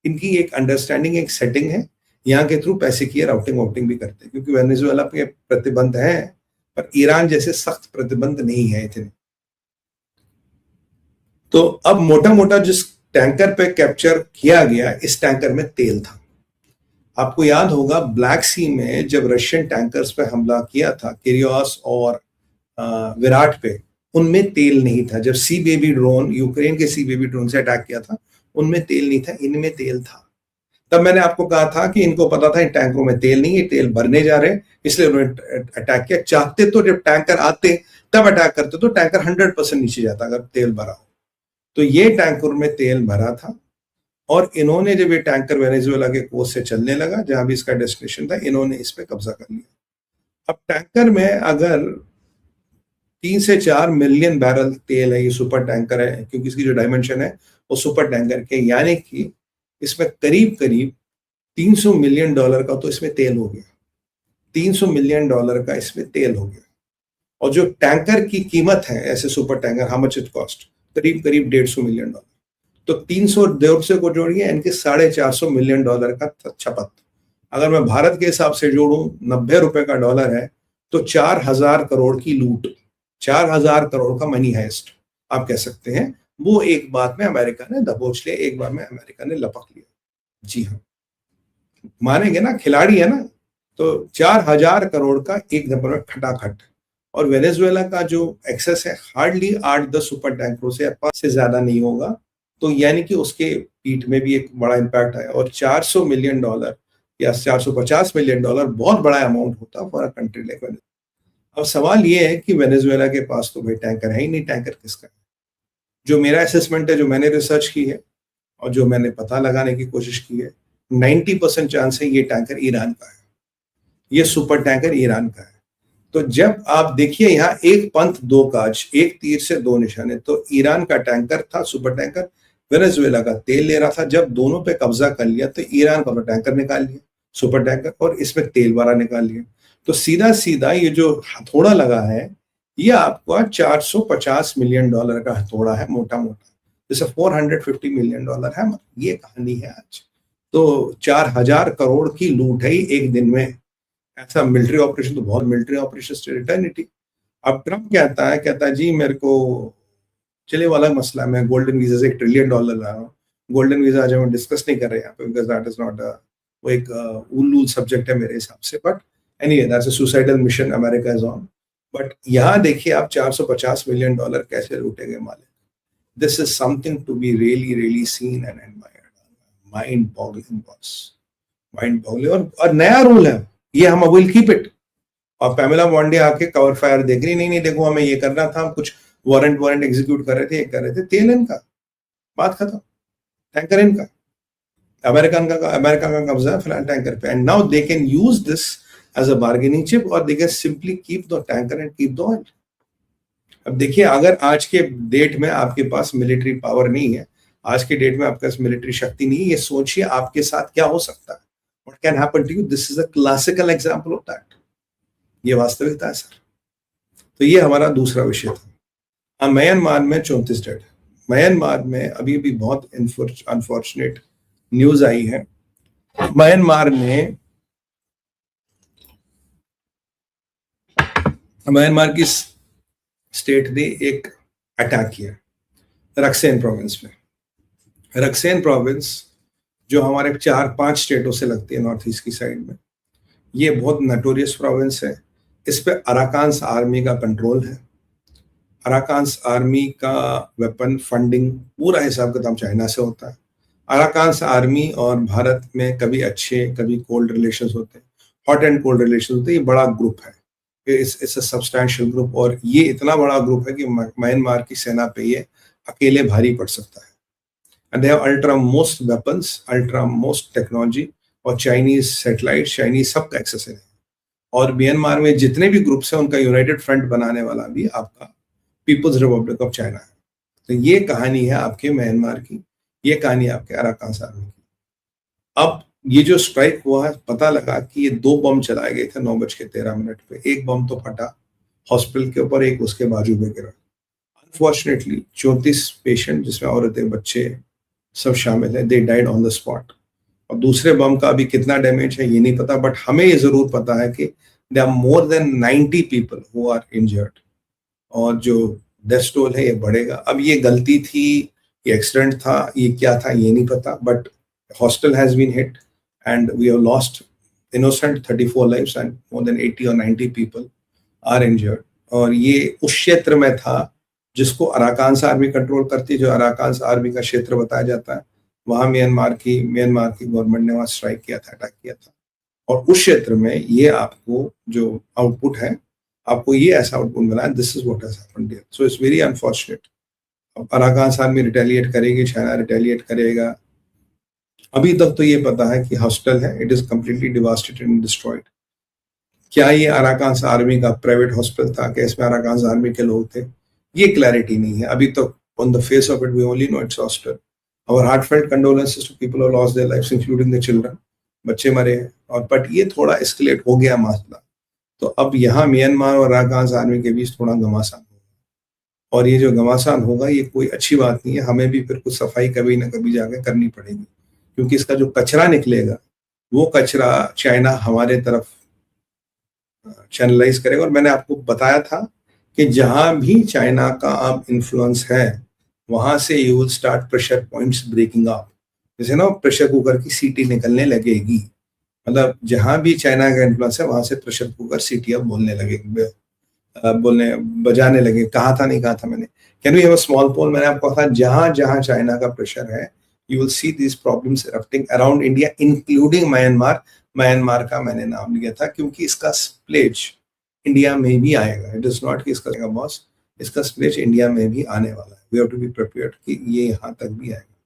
इनकी एक अंडरस्टैंडिंग, एक सेटिंग है। यहाँ के थ्रू पैसे की राउटिंग वाउटिंग भी करते हैं, क्योंकि वेनेजुएला पे प्रतिबंध है, पर ईरान जैसे सख्त प्रतिबंध नहीं है इतने। तो अब मोटा मोटा जिस टैंकर पे कैप्चर किया गया, इस टैंकर में तेल था। आपको याद होगा ब्लैक सी में जब रशियन टैंकर्स पे हमला किया था, किरियोस और विराट पे, उनमें तेल नहीं था। जब सी बेबी ड्रोन, यूक्रेन के सी बेबी ड्रोन से अटैक किया था, उनमें तेल नहीं था, इनमें तेल था। तब मैंने आपको कहा था कि इनको पता था इन टैंकरों में तेल नहीं है, तेल भरने जा रहे हैं, इसलिए उन्होंने अटैक किया। चाहते तो जब टैंकर आते तब अटैक करते, तो टैंकर 100% नीचे जाता अगर तेल भरा हो। तो ये टैंकर में तेल भरा था, और इन्होंने जब ये टैंकर वेनेजुएला के कोस्ट से चलने लगा, जहां भी इसका डेस्टिनेशन था, इन्होंने इस पे कब्जा कर लिया। अब टैंकर में अगर 3 से 4 मिलियन बैरल तेल है, ये सुपर टैंकर है, क्योंकि इसकी जो डायमेंशन है वो सुपर टैंकर के, यानी कि इसमें करीब करीब $300 मिलियन का तो इसमें तेल हो गया। $300 मिलियन का इसमें तेल हो गया। और जो टैंकर की कीमत है ऐसे super tanker, how much it cost, करीब करीब $150 मिलियन। तो 300 150 को जोड़िए, इनके $450 मिलियन का खपत। अगर मैं भारत के हिसाब से जोड़ूं, 90 रुपए का डॉलर है, तो 4000 करोड़ की लूट, 4000 करोड़ का मनी हाइस्ट आप कह सकते हैं। वो एक बात में अमेरिका ने दबोच लिया, एक बार में अमेरिका ने लपक लिया। जी हाँ, मानेंगे ना, खिलाड़ी है ना। तो 4000 करोड़ का एक नंबर में खटाखट। और वेनेजुएला का जो एक्सेस है हार्डली 8-10 सुपर टैंकरों से ज्यादा नहीं होगा। तो यानी कि उसके पीठ में भी एक बड़ा इम्पैक्ट है। और $400 मिलियन या $450 मिलियन बहुत बड़ा अमाउंट होता for a country like Venezuela. अब सवाल ये है कि वेनेजुएला के पास तो भाई टैंकर है ही नहीं, टैंकर किसका है? जो मेरा असेसमेंट है, जो मैंने रिसर्च की है और जो मैंने पता लगाने की कोशिश की है, 90% चांस है ये टैंकर ईरान का है, ये सुपर टैंकर ईरान का है। तो जब आप देखिए यहाँ एक पंथ दो काज, एक तीर से दो निशाने। तो ईरान का टैंकर था सुपर टैंकर, वेनेजुएला का तेल ले रहा था। जब दोनों पे कब्जा कर लिया तो ईरान का टैंकर निकाल लिया, सुपर टैंकर, और इसमें तेल वाला निकाल लिया। तो सीधा सीधा ये जो हथौड़ा लगा है, ये आपका $450 मिलियन का हथौड़ा है, मोटा मोटा, जैसे $450 मिलियन है। ये कहानी है आज। तो 4000 करोड़ की लूट है एक दिन में। ऐसा मिलिट्री ऑपरेशन तो बहुत, मिलिट्री ऑपरेशन इटर्निटी। अब ट्रम्प कहता है जी मेरे को चले वाला मसला, मैं गोल्डन वीजा से $1 ट्रिलियन ला रहा हूँ। गोल्डन वीजा आज हम डिस्कस नहीं कर रहे यहाँ पे, बिकॉज दैट इज नॉट वो एक उल्लू सब्जेक्ट है मेरे हिसाब से। But anyway, that's a suicidal mission America is on. But यहाँ देखिए आप $450 मिलियन कैसे लूटेंगे मालिक। This is something to be really really seen and admired. Mind boggling boss, mind boggling. और नया रूल है ये, हम विल कीप इट। और पैमेला बॉन्डे आके कवर फायर देख रही, नहीं देखो हमें ये करना था, हम कुछ वारंट एग्जीक्यूट कर रहे थे, तेल इनका, बात खत्म। टैंकर इनका, अमेरिका का कब्जा है फिलहाल टैंकर पे। And now they can use this as a bargaining chip, और they can simply keep the tanker and keep the oil. अब देखिए, अगर आज के डेट में आपके पास मिलिट्री पावर नहीं है, आज के डेट में आपके पास मिलिट्री शक्ति नहीं है, ये सोचिए आपके साथ क्या हो सकता है, what can happen to you. This is a classical example of that. ये वास्तविकता है सर। तो ये हमारा दूसरा विषय था। म्यांमार में 34 डेड। म्यांमार में अभी भी बहुत अनफॉर्चुनेट न्यूज आई है। म्यांमार की स्टेट ने एक अटैक किया रक्सेन प्रोविंस में। रक्सेन प्रोविंस जो हमारे 4-5 स्टेटों से लगती है नॉर्थ ईस्ट की साइड में, ये बहुत नटोरियस प्रोविंस है। इस पे अराकान्स आर्मी का कंट्रोल है। अराकान्स आर्मी का वेपन फंडिंग पूरा हिसाब किताब चाइना से होता है। अराकान्स आर्मी और भारत में कभी अच्छे कभी कोल्ड रिलेशंस होते हैं, हॉट एंड कोल्ड रिलेशंस होते हैं। ये बड़ा ग्रुप है, इट्स अ सब्सटैंशियल ग्रुप, और ये इतना बड़ा ग्रुप है कि म्यांमार की सेना पे ये अकेले भारी पड़ सकता है। And they have ultra most weapons, ultra most technology, और चाइनीज सैटेलाइट, चाइनीज सबका एक्सेस है। और म्यांमार में जितने भी ग्रुप्स हैं उनका यूनाइटेड फ्रंट बनाने वाला भी आपका पीपल्स रिपब्लिक ऑफ चाइना है। तो ये कहानी है आपके म्यांमार की, ये कहानी आपके अराकान आर्मी की। अब ये जो स्ट्राइक हुआ है, पता लगा कि ये 2 बम चलाए गए थे 9:13 पे। एक बम तो फटा हॉस्पिटल के ऊपर, एक उसके बाजू में गिरा। अनफॉर्चुनेटली 34 पेशेंट जिसमें औरतें बच्चे सब शामिल है, they died on the spot. और दूसरे बम का अभी कितना डैमेज है ये नहीं पता, बट हमें ये जरूर पता है कि they are more than 90 people who are injured, और जो डेथ टोल है ये बढ़ेगा। अब ये गलती थी, ये एक्सीडेंट था, ये क्या था ये नहीं पता, but hostel has been hit and we have lost innocent 34 lives and more than 80 or 90 people are injured। और ये उस क्षेत्र में था जिसको अराकान आर्मी कंट्रोल करती है, जो अराकान आर्मी का क्षेत्र बताया जाता है। वहां म्यांमार की गवर्नमेंट ने वहां स्ट्राइक किया था, अटैक किया था, और उस क्षेत्र में ये आपको जो आउटपुट है, आपको ये ऐसा आउटपुट मिला है। This is what has happened here, so it's very unfortunate. अब अराकान आर्मी रिटेलिएट करेगी, चाइना रिटेलिएट करेगा। अभी तक तो ये पता है कि हॉस्टल है, it is completely devastated and destroyed. क्या ये अराकान आर्मी का प्राइवेट हॉस्पिटल था, क्या इसमें अराकान आर्मी के लोग थे, ये क्लैरिटी नहीं है अभी तक। On the face of it we only know it's hostel. Our heartfelt condolences to people who lost their lives, including the children। बच्चे मरे हैं, और बट ये थोड़ा एस्केलेट हो गया मामला। तो अब यहाँ म्यांमार और अराकान आर्मी के बीच थोड़ा घमासान होगा, और ये जो घमासान होगा ये कोई अच्छी बात नहीं है। हमें भी फिर कुछ सफाई कभी ना कभी जाके करनी पड़ेगी, क्योंकि इसका जो कचरा निकलेगा वो कचरा चाइना हमारे तरफ चैनलाइज करेगा। और मैंने आपको बताया था कि जहां भी चाइना का अब इन्फ्लुएंस है वहां से you will start pressure points breaking up. जैसे ना प्रेशर कुकर की सीटी निकलने लगेगी, मतलब जहां भी चाइना का इन्फ्लुएंस है वहां से प्रेशर कुकर सीटी अब बजाने लगे। कहा था नहीं कहा था मैंने, can we have a small poll? मैंने आपको कहा जहां जहां चाइना का प्रेशर है you will see this problems erupting around India, including Myanmar. Myanmar का मैंने नाम लिया था क्योंकि इसका स्प्लेज इंडिया में भी आएगा। इट इज नॉट कि इसका बॉस, इसका स्प्लेज इंडिया में भी आने वाला है। We have to be prepared कि ये यहाँ तक भी आएगा।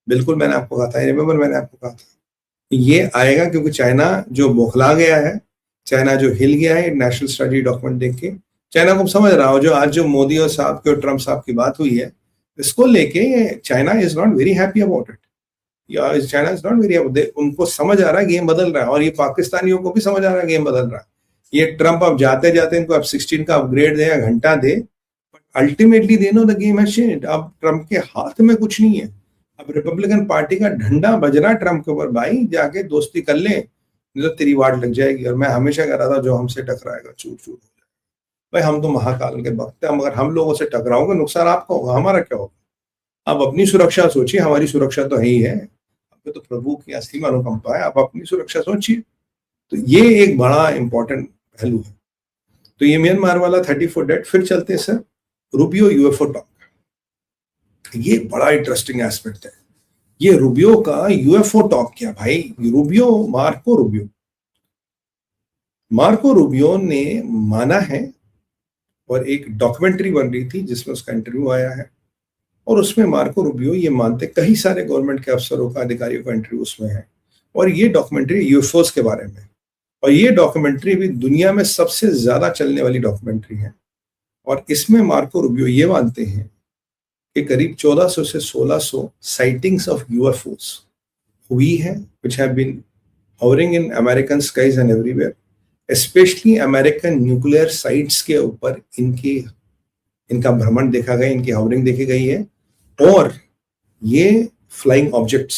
बिल्कुल मैंने आपको कहा था, रिमेंबर मैंने आपको कहा था ये आएगा, क्योंकि चाइना जो बौखला गया है, चाइना जो हिल गया है नेशनल स्ट्रेटजी डॉक्यूमेंट देख के, चाइना को समझ रहा हो। जो आज जो मोदी और साहब के और ट्रम्प साहब की बात हुई है, इसको लेके China is not very happy about it. China is not very, उनको समझ आ रहा है गेम बदल रहा है, और ये पाकिस्तानियों को भी समझ आ रहा है गेम बदल रहा है। ये ट्रम्प अब जाते जाते इनको F-16 का अपग्रेड दे या घंटा दे, ultimately they know the game has changed. अब ट्रम्प के हाथ में कुछ नहीं है। अब रिपब्लिकन पार्टी का झंडा बज रहा है ट्रम्प के ऊपर, भाई जाके दोस्ती कर ले, नहीं तो तेरी वाट लग जाएगी। और मैं हमेशा कह रहा था जो हमसे टकराएगा चूर चूर हो जाएगा। भाई हम तो महाकाल के भक्त हैं, मगर हम लोगों से टकराओगे नुकसान आपका होगा, हमारा क्या होगा। आप अपनी सुरक्षा सोचिए, हमारी सुरक्षा तो है ही है। अब तो प्रभु की असीम अनुकंपा है, आप अपनी सुरक्षा सोचिए। तो ये एक बड़ा इंपॉर्टेंट पहलू है। तो ये म्यांमार वाला 34 डेड। फिर चलते हैं सर रूबियो यूएफओ टॉक। ये बड़ा इंटरेस्टिंग एस्पेक्ट है। ये रूबियो का यूएफओ टॉक क्या भाई, मार्को रूबियो ने माना है, और एक डॉक्यूमेंट्री बन रही थी जिसमें उसका इंटरव्यू आया है, और उसमें मार्को रूबियो ये मानते, कई सारे गवर्नमेंट के अफसरों का, अधिकारियों का इंटरव्यू उसमें है, और ये डॉक्यूमेंट्री यूएफओस के बारे में। और ये डॉक्यूमेंट्री भी दुनिया में सबसे ज्यादा चलने वाली डॉक्यूमेंट्री है। और इसमें मार्को रूबियो ये मानते हैं कि करीब 1400 से 1600 साइटिंग्स ऑफ यूएफओस हुई है, which have been hovering in American skies and everywhere, specially American nuclear sites के ऊपर इनका भ्रमण देखा गया, इनकी हावरिंग देखी गई है। और ये फ्लाइंग ऑब्जेक्ट्स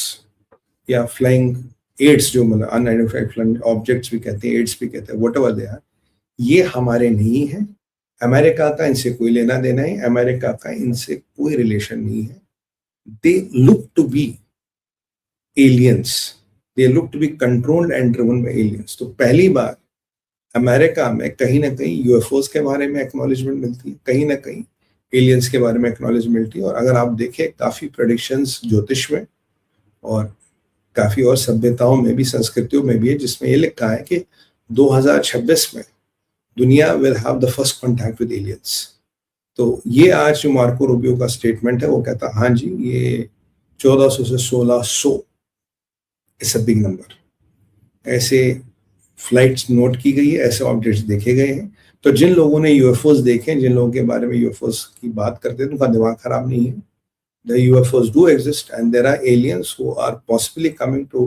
या फ्लाइंग एड्स, जो मतलब अनआइडेंटिफाइड फ्लाइंग ऑब्जेक्ट्स भी कहते हैं, एड्स भी कहते हैं, व्हाटएवर दे आर, ये हमारे नहीं है। अमेरिका का इनसे कोई लेना देना है, अमेरिका का इनसे कोई रिलेशन नहीं है। They look to be aliens, they look to be controlled and driven by aliens. तो पहली बार अमेरिका में कहीं ना कहीं यूएफओस के बारे में एक्नॉलेजमेंट मिलती है, कहीं ना कहीं एलियंस के बारे में एक्नॉलेज मिलती है। और अगर आप देखें काफी प्रेडिक्शंस ज्योतिष में और काफी और सभ्यताओं में भी, संस्कृतियों में भी है, जिसमें ये लिखा है कि 2026 में दुनिया will have the first contact with aliens. तो ये आज जो मार्को रूबियो का स्टेटमेंट है, वो कहता है हाँ जी, ये 1400 से 1600 इट्स अ बिग नंबर। ऐसे फ्लाइट्स नोट की गई है, ऐसे ऑब्जेक्ट्स देखे गए हैं। तो जिन लोगों ने यूएफओस देखे, जिन लोगों के बारे में यूएफओस की बात करते हैं, उनका दिमाग खराब नहीं है। The UFOs do exist and there are aliens who are possibly coming to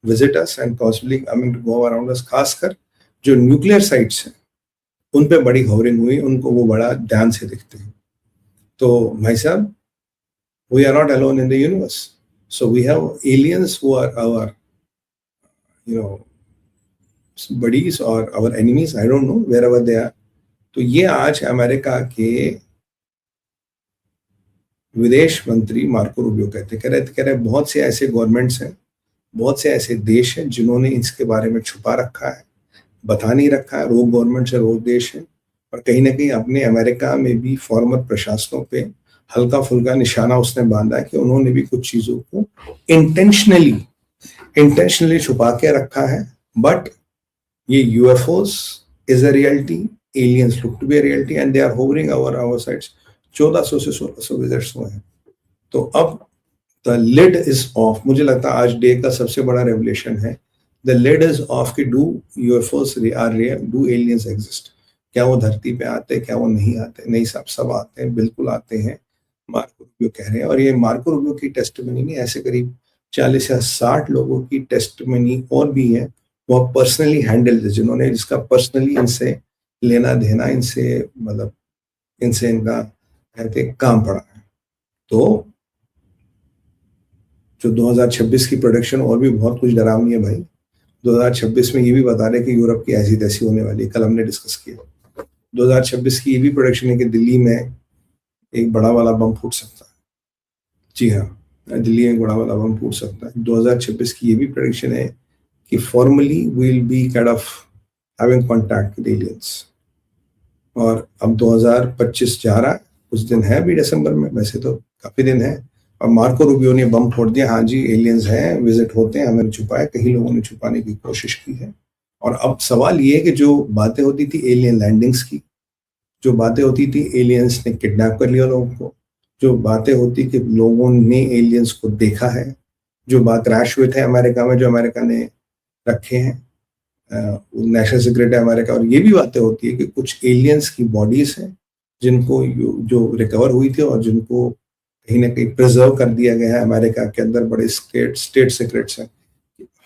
visit us and possibly coming to go around us। खासकर जो न्यूक्लियर साइट्स हैं उन पे बड़ी होवरिंग हुई, उनको वो बड़ा ध्यान से देखते हैं। तो भाई साहब, we are not alone in the universe, so we have aliens who are our buddies or our enemies, I don't know, wherever they are। तो ये आज अमेरिका के विदेश मंत्री मार्को रूबियो कह रहे बहुत से ऐसे गवर्नमेंट्स हैं, बहुत से ऐसे देश हैं जिन्होंने इसके बारे में छुपा रखा है, बता नहीं रखा है। रोग गवर्नमेंट्स है, रोग देश है। और कहीं ना कहीं अपने अमेरिका में भी फॉर्मर प्रशासनों पे हल्का फुल्का निशाना उसने बांधा है कि उन्होंने भी कुछ चीजों को इंटेंशनली छुपा के रखा है। बट ये UFOs is a reality, aliens look to be a reality and they are hovering over our sides. 1400 से 1600 विजिट्स हुए हैं। तो अब द लिड इज ऑफ। मुझे लगता है आज डे का सबसे बड़ा रेवलेशन है, द लिड इज ऑफ कि do UFOs are real, do aliens exist. क्या वो धरती पे आते हैं, क्या वो नहीं आते? नहीं साहब, सब आते हैं, बिल्कुल आते हैं, मार्को रूबियो कह रहे हैं। और ये मार्को रूबियो की टेस्टिमनी नहीं, ऐसे करीब 40 या 60 लोगों की टेस्टिमनी और भी है, वो पर्सनली हैंडल, जिन्होंने जिसका पर्सनली इनसे लेना देना, इनसे मतलब इनसे इनका कहते काम पड़ा है। तो जो 2026 की प्रोडक्शन और भी बहुत कुछ डरावनी है भाई। 2026 में ये भी बता रहे कि यूरोप की ऐसी तैसी होने वाली है, कल हमने डिस्कस किया। 2026 की ये भी प्रोडक्शन है कि दिल्ली में एक बड़ा वाला बम फूट सकता है। जी हाँ, दिल्ली में एक बड़ा वाला बम फूट सकता है। 2026 की ये भी प्रोडक्शन है कि formally will be kind of having contact with aliens. और अब 2025 जा रहा है, कुछ दिन है अभी दिसंबर में, वैसे तो काफी दिन है। और मार्को रूबियो ने बम फोड़ दिया, हाँ जी एलियंस हैं, विजिट होते हैं, हमें छुपाया, कई लोगों ने छुपाने की कोशिश की है। और अब सवाल ये है कि जो बातें होती थी एलियन लैंडिंग्स की, जो बातें होती थी एलियंस ने किडनैप कर लिया लोगों को, जो बातें होती कि लोगों ने एलियंस को देखा है, जो बात क्रैश हुए थे अमेरिका में, जो अमेरिका ने रखे हैं, नेशनल सीक्रेट है अमेरिका। और ये भी बातें होती है कि कुछ एलियंस की बॉडीज हैं जिनको जो रिकवर हुई थी और जिनको कहीं ना कहीं प्रिजर्व कर दिया गया है अमेरिका के अंदर, बड़े स्टेट सीक्रेट्स हैं।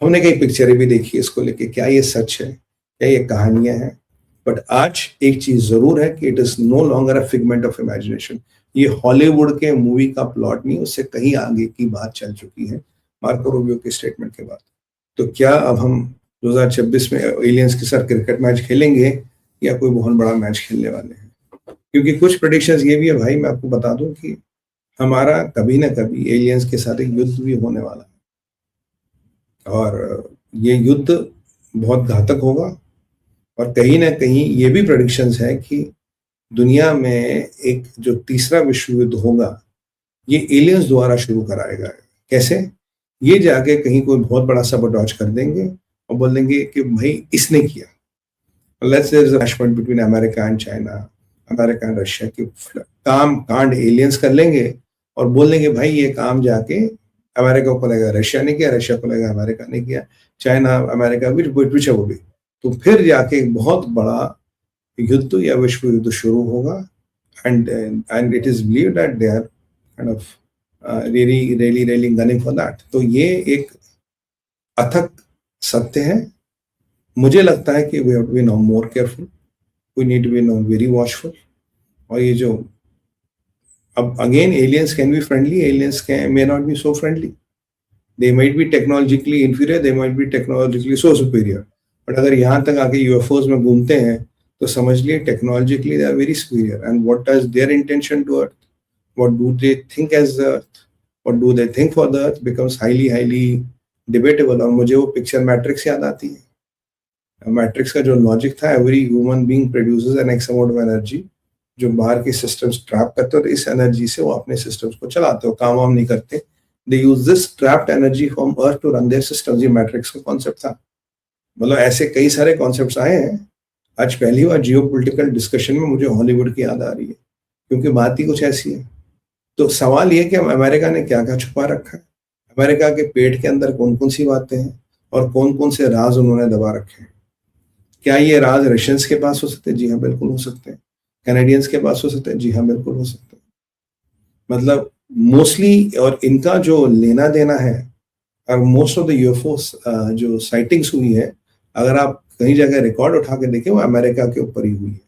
हमने कई पिक्चरें भी देखी इसको लेके, क्या ये सच है, क्या ये कहानियां हैं? बट आज एक चीज जरूर है कि it is no longer a figment of imagination. ये हॉलीवुड के मूवी का प्लॉट नहीं, उससे कहीं आगे की बात चल चुकी है मार्को रूबियो के स्टेटमेंट के बाद। तो क्या अब हम 2026 में एलियंस के साथ क्रिकेट मैच खेलेंगे या कोई बहुत बड़ा मैच खेलने वाले हैं? क्योंकि कुछ प्रेडिक्शंस ये भी है भाई, मैं आपको बता दूं कि हमारा कभी ना कभी एलियंस के साथ एक युद्ध भी होने वाला है। और ये युद्ध बहुत घातक होगा। और कहीं ना कहीं ये भी प्रेडिक्शंस है कि दुनिया में एक जो तीसरा विश्व युद्ध होगा, ये एलियंस द्वारा शुरू कराया गया। कैसे? ये जाके कहीं कोई बहुत बड़ा सबोटॉज कर देंगे और बोल देंगे कि भाई इसने किया। Let's say there is a clash point between America and China, America and Russia की काम कांड एलियंस कर लेंगे और बोल देंगे भाई ये काम जाके अमेरिका को लगेगा रशिया ने किया, रशिया को लगेगा अमेरिका ने किया, चाइना अमेरिका विच वो भी। तो फिर जाके एक बहुत बड़ा युद्ध या विश्व युद्ध शुरू होगा। And it is believe that they are kind of really gunning for that. तो ये एक अथक सत्य है मुझे लगता है कि we have to be now more careful, we need to be now very watchful. और ये जो अब again aliens can be friendly, aliens can may not be so friendly, they might be technologically inferior, they might be technologically so superior, but अगर यहाँ तक आके UFOs में घूमते हैं तो समझ लिए technologically they are very superior. And what is their intention to earth, what do they think as the earth, what do they think for the earth becomes highly highly debatable. और मुझे वो picture matrix याद आती है। Matrix का जो logic था, every human being produces N x amount of energy, जो बाहर के सिस्टम्स ट्रैप करते हो तो इस एनर्जी से वो अपने सिस्टम्स को चलाते हो, काम वाम नहीं करते। They use this trapped energy from earth to run their systems. ये मैट्रिक्स का कॉन्सेप्ट था। मतलब ऐसे कई सारे कॉन्सेप्ट्स आए हैं। आज पहली बार जियोपॉलिटिकल डिस्कशन में मुझे हॉलीवुड की याद आ रही है, क्योंकि बात ही कुछ ऐसी है। तो सवाल ये कि अमेरिका ने क्या क्या छुपा रखा है, अमेरिका के पेट के अंदर कौन कौन सी बातें हैं और कौन कौन से राज उन्होंने दबा रखे हैं। क्या ये राज रशियंस के पास हो सकते हैं? जी हाँ, बिल्कुल हो सकते हैं। कैनेडियंस के पास हो सकते हैं? जी हाँ, बिल्कुल हो सकते हैं। मतलब मोस्टली, और इनका जो लेना देना है, और मोस्ट ऑफ द यूएफओ जो साइटिंग्स हुई है, अगर आप कहीं जगह रिकॉर्ड उठा के देखें, वो अमेरिका के ऊपर ही हुई है।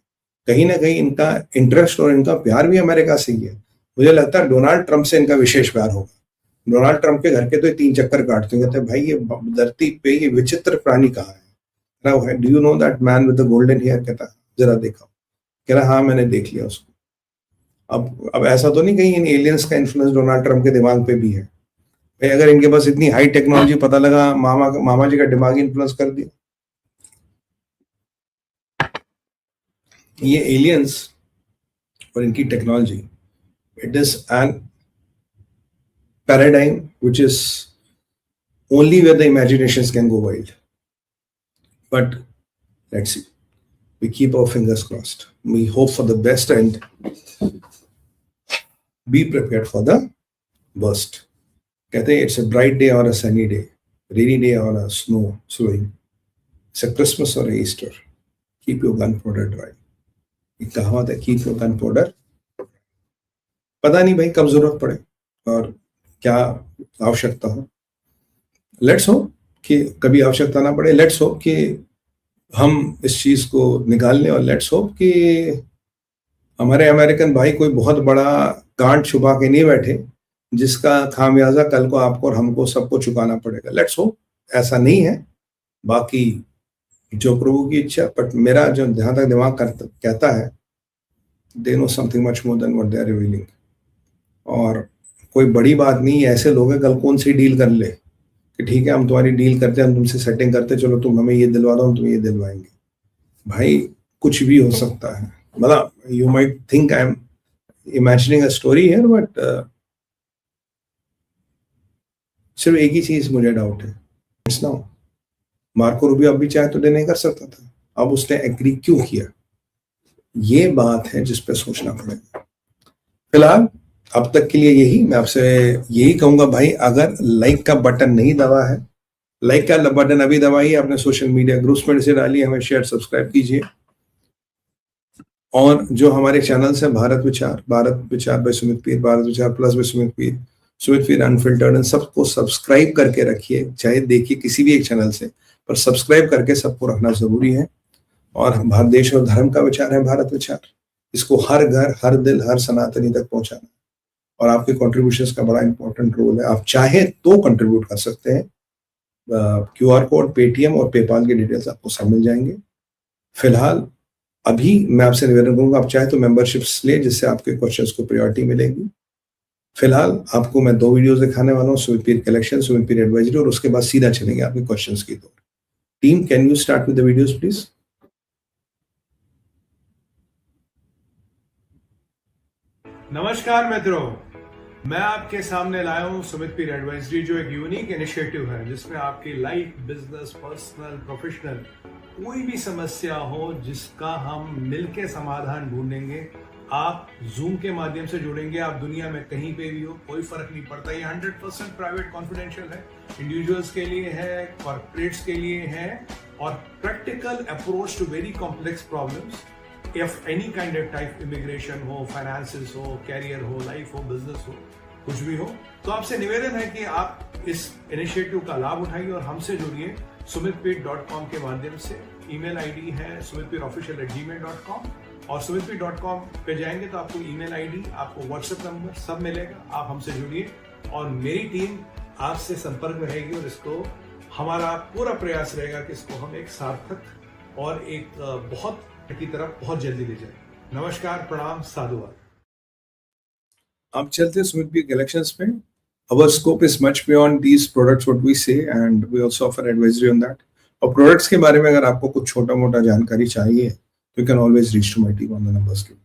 कहीं ना कहीं इनका इंटरेस्ट और इनका प्यार भी अमेरिका से ही है। मुझे लगता है डोनाल्ड ट्रंप से इनका विशेष प्यार होगा। डोनाल्ड ट्रंप के घर के तो 3 चक्कर काटते हैं, कहते हैं भाई ये धरती पे ये विचित्र प्राणी कहाँ है, do you know that man with the golden hair, कहता जरा देखा, कह रहा हाँ मैंने देख लिया उसको। अब ऐसा तो नहीं कहीं इन एलियंस का इन्फ्लुएंस डोनाल्ड ट्रंप के दिमाग पे भी है भाई? अगर इनके पास इतनी हाई टेक्नोलॉजी, पता लगा मामा जी का दिमाग इन्फ्लुएंस कर दिया। ये एलियंस और इनकी technology, it is an paradigm which is only where the imaginations can go wild. But let's see, we keep our fingers crossed, we hope for the best and be prepared for the worst. कहते हैं it's a bright day or a sunny day, rainy day or a snowing, it's a Christmas or a Easter, keep your gunpowder dry। एक कहावत है, keep your gunpowder। पता नहीं भाई कब जरूरत पड़े और क्या आवश्यकता हो। लेट्स होप कि कभी आवश्यकता ना पड़े, लेट्स होप कि हम इस चीज को निकाल लें, और लेट्स होप कि हमारे अमेरिकन भाई कोई बहुत बड़ा कांड छुपा के नहीं बैठे जिसका खामियाजा कल को आपको और हमको सबको चुकाना पड़ेगा। लेट्स होप ऐसा नहीं है। बाकी जो प्रभु की इच्छा, बट मेरा जो जहां तक दिमाग कहता है, they know something much more than what they are revealing. और कोई बड़ी बात नहीं, ऐसे लोग हैं कल कौन सी डील कर ले कि ठीक है हम तुम्हारी डील करते हैं, हम तुमसे सेटिंग करते, चलो तुम हमें ये दिलवा दो, हम तुम्हें ये दिलवाएंगे। भाई कुछ भी हो सकता है। मतलब you might think I am imagining a story here, but सिर्फ एक ही चीज मुझे डाउट है, इट्स नाउ मार्को रूबियो अब भी चाहे तो नहीं कर सकता था, अब उसने एग्री क्यों किया? ये बात है जिस पे सोचना पड़ेगा। फिलहाल अब तक के लिए यही, मैं आपसे यही कहूंगा भाई, अगर लाइक का बटन नहीं दबा है, लाइक का बटन अभी दबाइए, अपने सोशल मीडिया ग्रुप्स में इसे डालिए, हमें शेयर सब्सक्राइब कीजिए। और जो हमारे चैनल्स हैं, भारत विचार बाय सुमित पीर, भारत विचार plus by Sumit Pir unfiltered, इन सबको सब्सक्राइब करके रखिए। चाहे देखिए किसी भी एक चैनल से, पर सब्सक्राइब करके सबको रखना जरूरी है। और भारत देश और धर्म का विचार है भारत विचार, इसको हर घर, हर दिल, हर सनातनी तक पहुंचाना। और आपके कंट्रीब्यूशंस का बड़ा इंपॉर्टेंट रोल है। आप चाहे तो कंट्रीब्यूट कर सकते हैं, QR कोड, पेटीएम और पेपाल के डिटेल्स आपको सब मिल जाएंगे। फिलहाल अभी मैं आपसे निवेदन करूंगा, आप चाहे तो मेंबरशिप्स ले, जिससे आपके क्वेश्चंस को प्रायोरिटी मिलेगी। फिलहाल आपको मैं 2 वीडियोस दिखाने वाला हूँ, सुमित पीर कलेक्शन, सुमित पीर एडवाइजरी, और उसके बाद सीधा चलेंगे आपके क्वेश्चंस की ओर। Team, can you start with the videos please? नमस्कार मित्रों, मैं आपके सामने लाया हूं सुमित पीर एडवाइजरी, जो एक यूनिक इनिशिएटिव है जिसमें आपकी लाइफ, बिजनेस, पर्सनल, प्रोफेशनल कोई भी समस्या हो जिसका हम मिलके समाधान ढूंढेंगे। आप जूम के माध्यम से जुड़ेंगे, आप दुनिया में कहीं पे भी हो, कोई फर्क नहीं पड़ता। ये 100% प्राइवेट कॉन्फिडेंशियल है, इंडिविजुअल्स के लिए है, कॉर्पोरेट्स के लिए है, और practical approach to very complex problems. If any kind of type, immigration हो, फाइनेंसेस हो, कैरियर हो, लाइफ हो, बिजनेस हो, कुछ भी हो, तो आपसे निवेदन है कि आप इस इनिशिएटिव का लाभ उठाइए और हमसे जुड़िए, sumitpir.com के माध्यम से। ईमेल आईडी है sumitpirofficial@gmail.com और sumitpir.com पे जाएंगे तो आपको ईमेल आईडी, आपको व्हाट्सएप नंबर सब मिलेगा। आप हमसे जुड़िए और मेरी टीम आपसे संपर्क में रहेगी और इसको हमारा पूरा प्रयास रहेगा कि इसको हम एक सार्थक और एक बहुत की तरफ बहुत जल्दी ले जाए। नमस्कार, प्रणाम, साधुवाद। आप चलते सुमित पी कलेक्शंस में। Our scope is much beyond these products what we say and we also offer advisory on that. और products के बारे में अगर आपको कुछ छोटा मोटा जानकारी चाहिए तो you can always reach to my team on the numbers given.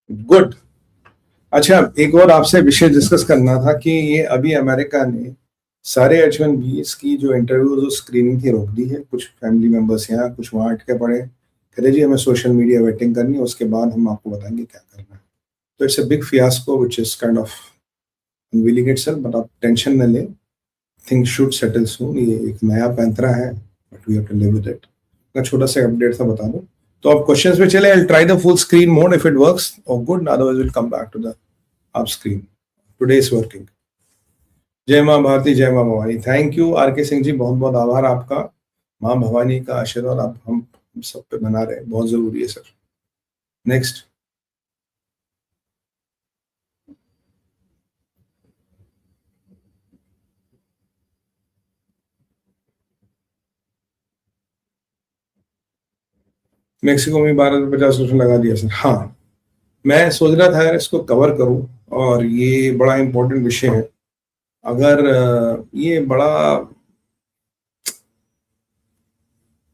Good. अच्छा, एक और आपसे विषय डिस्कस करना था कि ये अभी अमेरिका ने सारे H1Bs की जो इंटरव्यूज और स्क्रीनिंग थी रोक दी है। कुछ फैमिली मेंबर्स यहाँ, कुछ वहाँ अटके पड़े, कहते जी हमें सोशल मीडिया वेटिंग करनी है, उसके बाद हम आपको बताएंगे क्या करना है। तो it's a big fiasco which is kind of unveiling itself, but आप टेंशन न लें, थिंग्स शुड सेटल सून। ये एक नया पैंतरा है but we have to live with it. मैं छोटा सा अपडेट था बता दूं। तो आप क्वेश्चंस पे चले। I'll try the full screen mode if it works or good, otherwise we'll come back to the up screen. Today is working. जय मां भारती, जय मां भवानी। थैंक यू आर के सिंह जी, बहुत बहुत आभार आपका। मां भवानी का आशीर्वाद आप हम सब पे बना रहे, बहुत जरूरी है सर। नेक्स्ट। मेक्सिको में 1250 लगा दिया सर। हाँ, मैं सोच रहा था यार इसको कवर करूं और ये बड़ा इंपॉर्टेंट विषय है। अगर ये बड़ा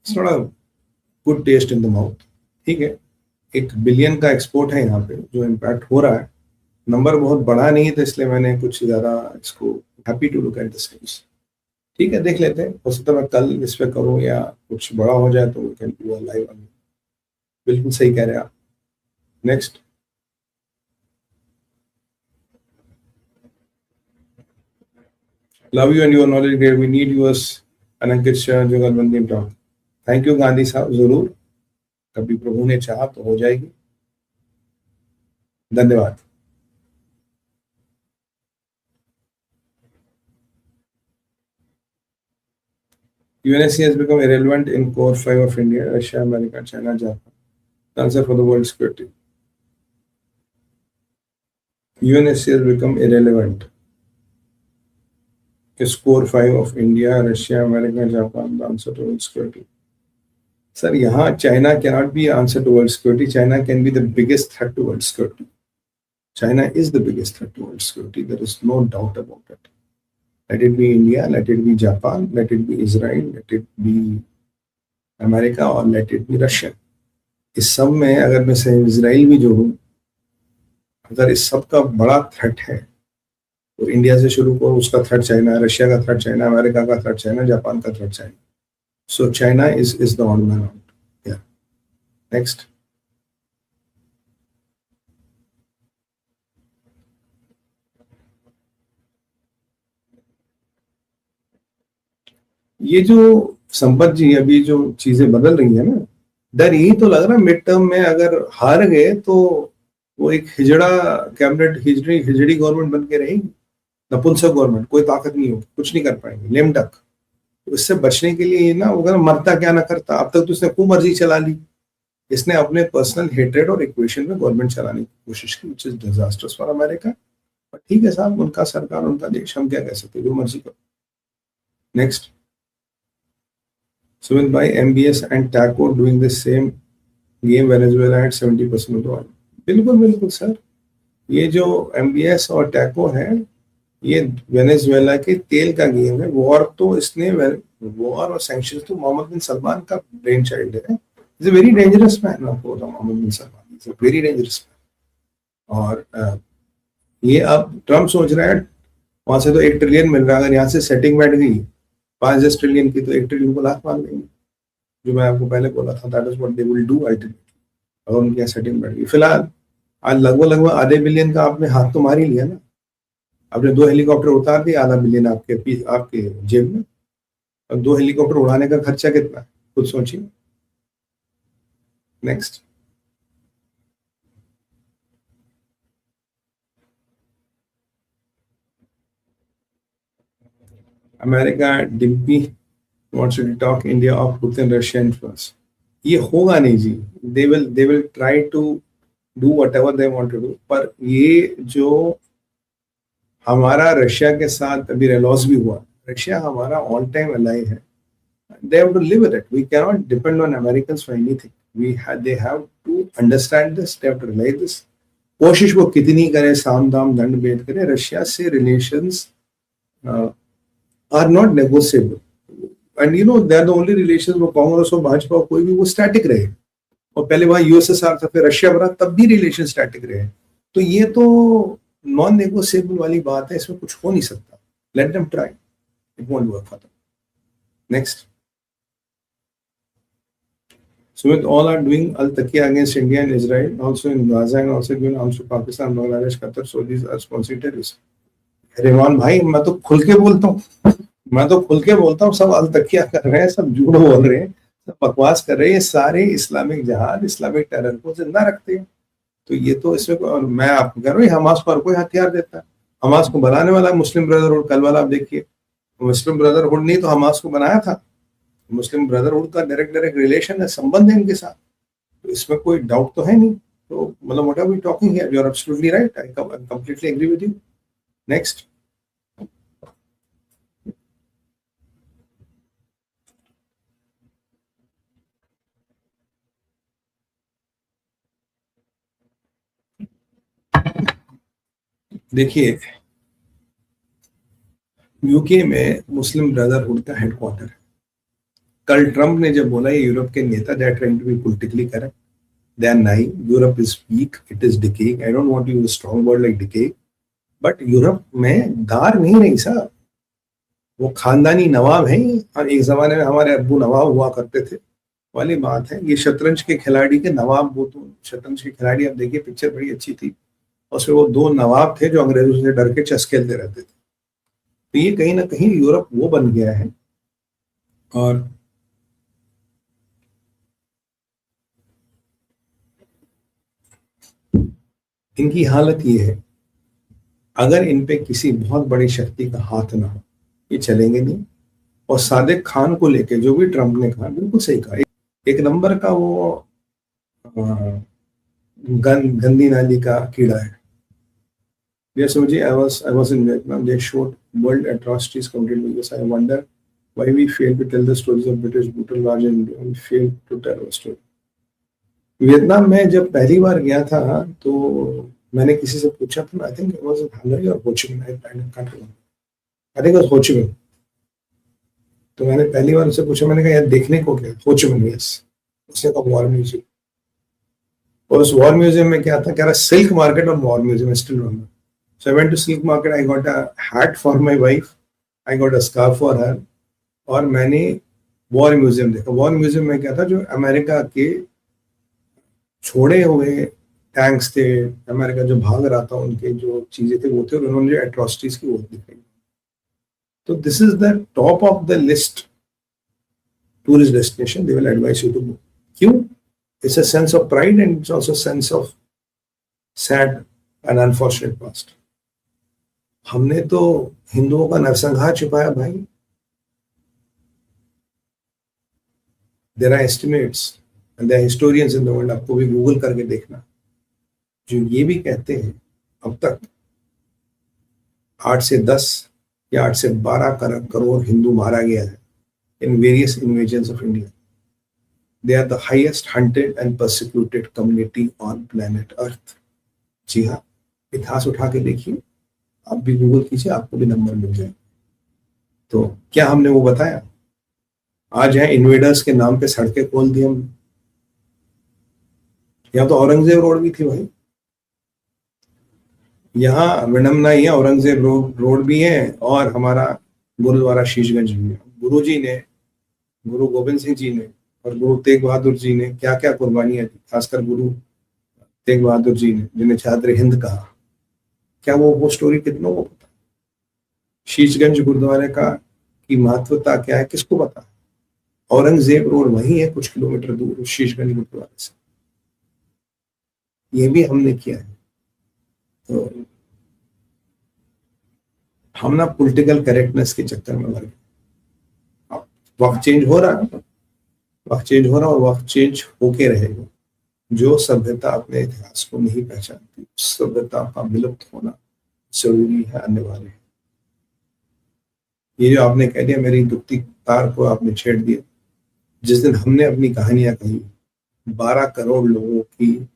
थोड़ा good taste in the mouth, ठीक है। 1 बिलियन का एक्सपोर्ट है यहाँ पे जो इम्पैक्ट हो रहा है। नंबर बहुत बड़ा नहीं है तो इसलिए मैंने कुछ ज्यादा इसको happy to look at this news. ठीक है, देख लेते हैं। हो सकता है मैं कल इस पे करूँ या कुछ बड़ा हो जाए तो we can do a live on. बिल्कुल सही कह रहे हैं आप। Next. Love you and your knowledge great, we need yours अनंकित जुगलबंदी टॉक। थैंक यू गांधी साहब, जरूर कभी प्रभु ने चाहा तो हो जाएगी। धन्यवाद। UNSC has become irrelevant in core 5 of India, Russia, America, China, Japan. Answer for the world security. UNSC has become irrelevant. Is core 5 of India, Russia, America, Japan, the answer to world security. Sir, यहाँ China cannot be answer to world security. China can be the biggest threat to world security. China is the biggest threat to world security. There is no doubt about it. Let it be India, let it be Japan, let it be Israel, let it be America or let it be Russia. इस सब में अगर मैं से Israel भी जोड़ूं, अगर इस सब का बड़ा थ्रेट है तो इंडिया से शुरू करो, उसका थ्रेट चाइना, रशिया का थ्रेट चाइना, अमेरिका का थ्रेट चाइना, जापान का threat China. So China is the odd man out. या नेक्स्ट। ये जो संपत जी अभी जो चीजें बदल रही है ना, डर यही तो लग रहा है मिड टर्म में अगर हार गए तो वो एक हिजड़ा कैबिनेट, हिजड़ी गवर्नमेंट बन के रहेगी, नपुंसक गवर्नमेंट, कोई ताकत नहीं होगी, कुछ नहीं कर पाएंगे, लेम डक। तो इससे बचने के लिए ना वो मरता क्या ना करता। अब तक तो इसने खूब मर्जी चला ली, इसने अपने पर्सनल हेट्रेड और इक्वेशन में गवर्नमेंट चलाने की कोशिश की, which is disasters for America ठीक है साहब, उनका सरकार, उनका देश, हम क्या कह सकते, जो मर्जी करो। नेक्स्ट, सुमित भाई, MBS and TACO doing the same game Venezuela at 70% of the oil. बिल्कुल बिल्कुल सर, ये जो MBS और टैको है, ये वेनेजुएला के तेल का गेम है। वॉर तो इसने, वॉर और सैंक्शंस तो मोहम्मद बिन सलमान का ब्रेन चाइल्ड है। Is a very dangerous man, आपको बताऊं, Mohammed bin Salman is a very dangerous man. और ये अब ट्रम्प सोच रहा है, वहां से तो 1 ट्रिलियन मिल रहा है, अगर यहाँ से सेटिंग बैठ गई 5-10 ट्रिलियन की, तो 1 ट्रिलियन को लाख मार देंगे, जो मैं आपको पहले बोला था। That is what they will do ultimately, अगर उनकी यहाँ सेटिंग बैठ गई। फिलहाल आज लगभग आधे बिलियन का आपने हाथ तो मार ही लिया ना, आपने 2 हेलीकॉप्टर उतार दिए, आधा बिलियन आपके जेब में। अब 2 हेलीकॉप्टर उड़ाने का खर्चा कितना है, खुद सोचिए। Next, America Dimpy wants to talk India of Putin Russia influence. ये होगा नहीं जी, they will try to do whatever they want to do, पर ये जो हमारा रशिया के साथ अभी रेलॉस भी हुआ, रशिया हमारा ऑल टाइम अलाई है, they have to live with it. We cannot depend on Americans for anything. They have to understand this, they have to realize this. कोशिश वो कितनी करे, साम दाम दंड भेद करे, रशिया से relations are not negotiable. And you know they are the only relations, वो कांग्रेस और भाजपा कोई भी, वो स्टैटिक रहे। और पहले वहां USSR था, फिर रशिया बना, तब भी रिलेशन स्टैटिक रहे। तो ये तो नॉन नेगोशिएबल वाली बात है, इसमें कुछ हो नहीं सकता। Let them try, it won't work for them. Next, Sumit, all are doing al-Taqiyya against India and Israel, also in Gaza, and also giving arms to Pakistan, Bangladesh, Qatar. So these are sponsoring terrorists. रेवान भाई, मैं तो खुल के बोलता हूँ, सब अल-तकिया कर रहे हैं, सब झूठ बोल रहे हैं, सब बकवास कर रहे हैं। सारे इस्लामिक जहाद, इस्लामिक टेरर को जिंदा रखते हैं। तो ये तो इसमें, और मैं आपको कह रहा हूँ, हमास को हर कोई हथियार देता है। हमास को बनाने वाला मुस्लिम ब्रदरहुड, कल वाला आप देखिए, मुस्लिम ब्रदरहुड ने तो हमास को बनाया था। मुस्लिम ब्रदरहुड का डायरेक्ट रिलेशन है, संबंध है इनके साथ, तो इसमें कोई डाउट तो है नहीं। तो मतलब what are we talking here, you are absolutely right, I completely agree with you. Next, देखिए, यूके में मुस्लिम ब्रदरहुड का हेडक्वार्टर है। कल ट्रंप ने जब बोला ये यूरोप के नेता, they are trying to be politically correct, they are naive, Europe is weak, it is decaying. I don't want to use a strong word like decaying, but Europe में दार नहीं रही साहब, वो खानदानी नवाब हैं। और एक जमाने में हमारे अब्बू नवाब हुआ करते थे वाली बात है। ये शतरंज के खिलाड़ी के नवाब, वो तो शतरंज के खिलाड़ी, आप देखिए पिक्चर बड़ी अच्छी थी, उसमें वो 2 नवाब थे जो अंग्रेजों से डर के चेस खेलते रहते थे। तो ये कहीं ना कहीं यूरोप वो बन गया है। और इनकी हालत ये है, अगर इन पे किसी बहुत बड़ी शक्ति का हाथ ना हो, ये चलेंगे नहीं। और सादिक खान को लेके जो भी ट्रंप ने कहा, बिल्कुल सही कहा, एक नंबर का वो गंदी नाली का कीड़ा है। Yes, Soji, I was in Vietnam. They showed world atrocities committed by US. I wonder why we fail to tell the stories of British brutal raj in India. We fail to tell our story. Vietnam में जब पहली बार गया था, तो मैंने किसी से पूछा था, I think it was in Hungary और हो ची मिन, I can't remember, I think it was हो ची मिन। तो मैंने पहली बार उससे पूछा, मैंने कहा यार देखने को क्या, हो ची मिन, यस। उसने कहा वॉर म्यूजियम, और उस वॉर म्यूजियम में क्या था, कह रहा सिल्क मार्केट और war museum, still remember. So I went to silk market. I got a hat for my wife. I got a scarf for her. और मैंने वॉर म्यूजियम देखा। वॉर म्यूजियम में क्या था, जो अमेरिका के छोड़े हुए टैंक्स थे, अमेरिका जो भाग रहा था, उनके जो चीजें थे वो थे, और उन्होंने जो एट्रोसिटीज की वो दिखाई। तो this is the top of the list tourist destination they will advise you to go. क्यों? It's a sense of pride and it's also sense of sad and unfortunate past. हमने तो हिंदुओं का नरसंहार छिपाया भाई। There are estimates and there are historians in the world, आपको भी गूगल करके देखना, जो ये भी कहते हैं अब तक 8 से 10 या 8 से 12 करोड़ हिंदू मारा गया है in various invasions of India. They are the highest hunted and persecuted community on planet earth. जी हाँ, इतिहास उठा के देखिए, आप भी गूगल कीजिए, आपको भी नंबर मिल जाए। तो क्या हमने वो बताया? आज यहाँ इन्वेडर्स के नाम पे सड़कें खोल दी हम। यहाँ तो औरंगजेब रोड भी थी भाई, यहाँ विडम्बना ही है, औरंगजेब रोड भी है और हमारा गुरुद्वारा शीशगंज भी है। गुरु जी ने, गुरु गोविंद सिंह जी ने और गुरु तेग बहादुर जी ने क्या क्या कुर्बानियां दी, खासकर गुरु तेग बहादुर जी ने, जिन्हें चादर हिंद कहा। क्या वो स्टोरी कितनों को पता? शीशगंज गुरुद्वारे का की महत्वता क्या है, किसको पता? औरंगजेब रोड वही है, कुछ किलोमीटर दूर शीशगंज गुरुद्वारे से। ये भी हमने किया है। तो हम ना पॉलिटिकल करेक्टनेस के चक्कर में मर गए। वक्त चेंज हो रहा है, वक्त चेंज हो रहा है और वक्त चेंज होके रहेगा। जो सभ्यता अपने इतिहास को नहीं पहचानती, उस सभ्यता का विलुप्त होना जरूरी है, अनिवार्य है। ये जो आपने कह दिया, मेरी दुखती तार को आपने छेड़ दिया। जिस दिन हमने अपनी कहानियां कही, 12 करोड़ लोगों की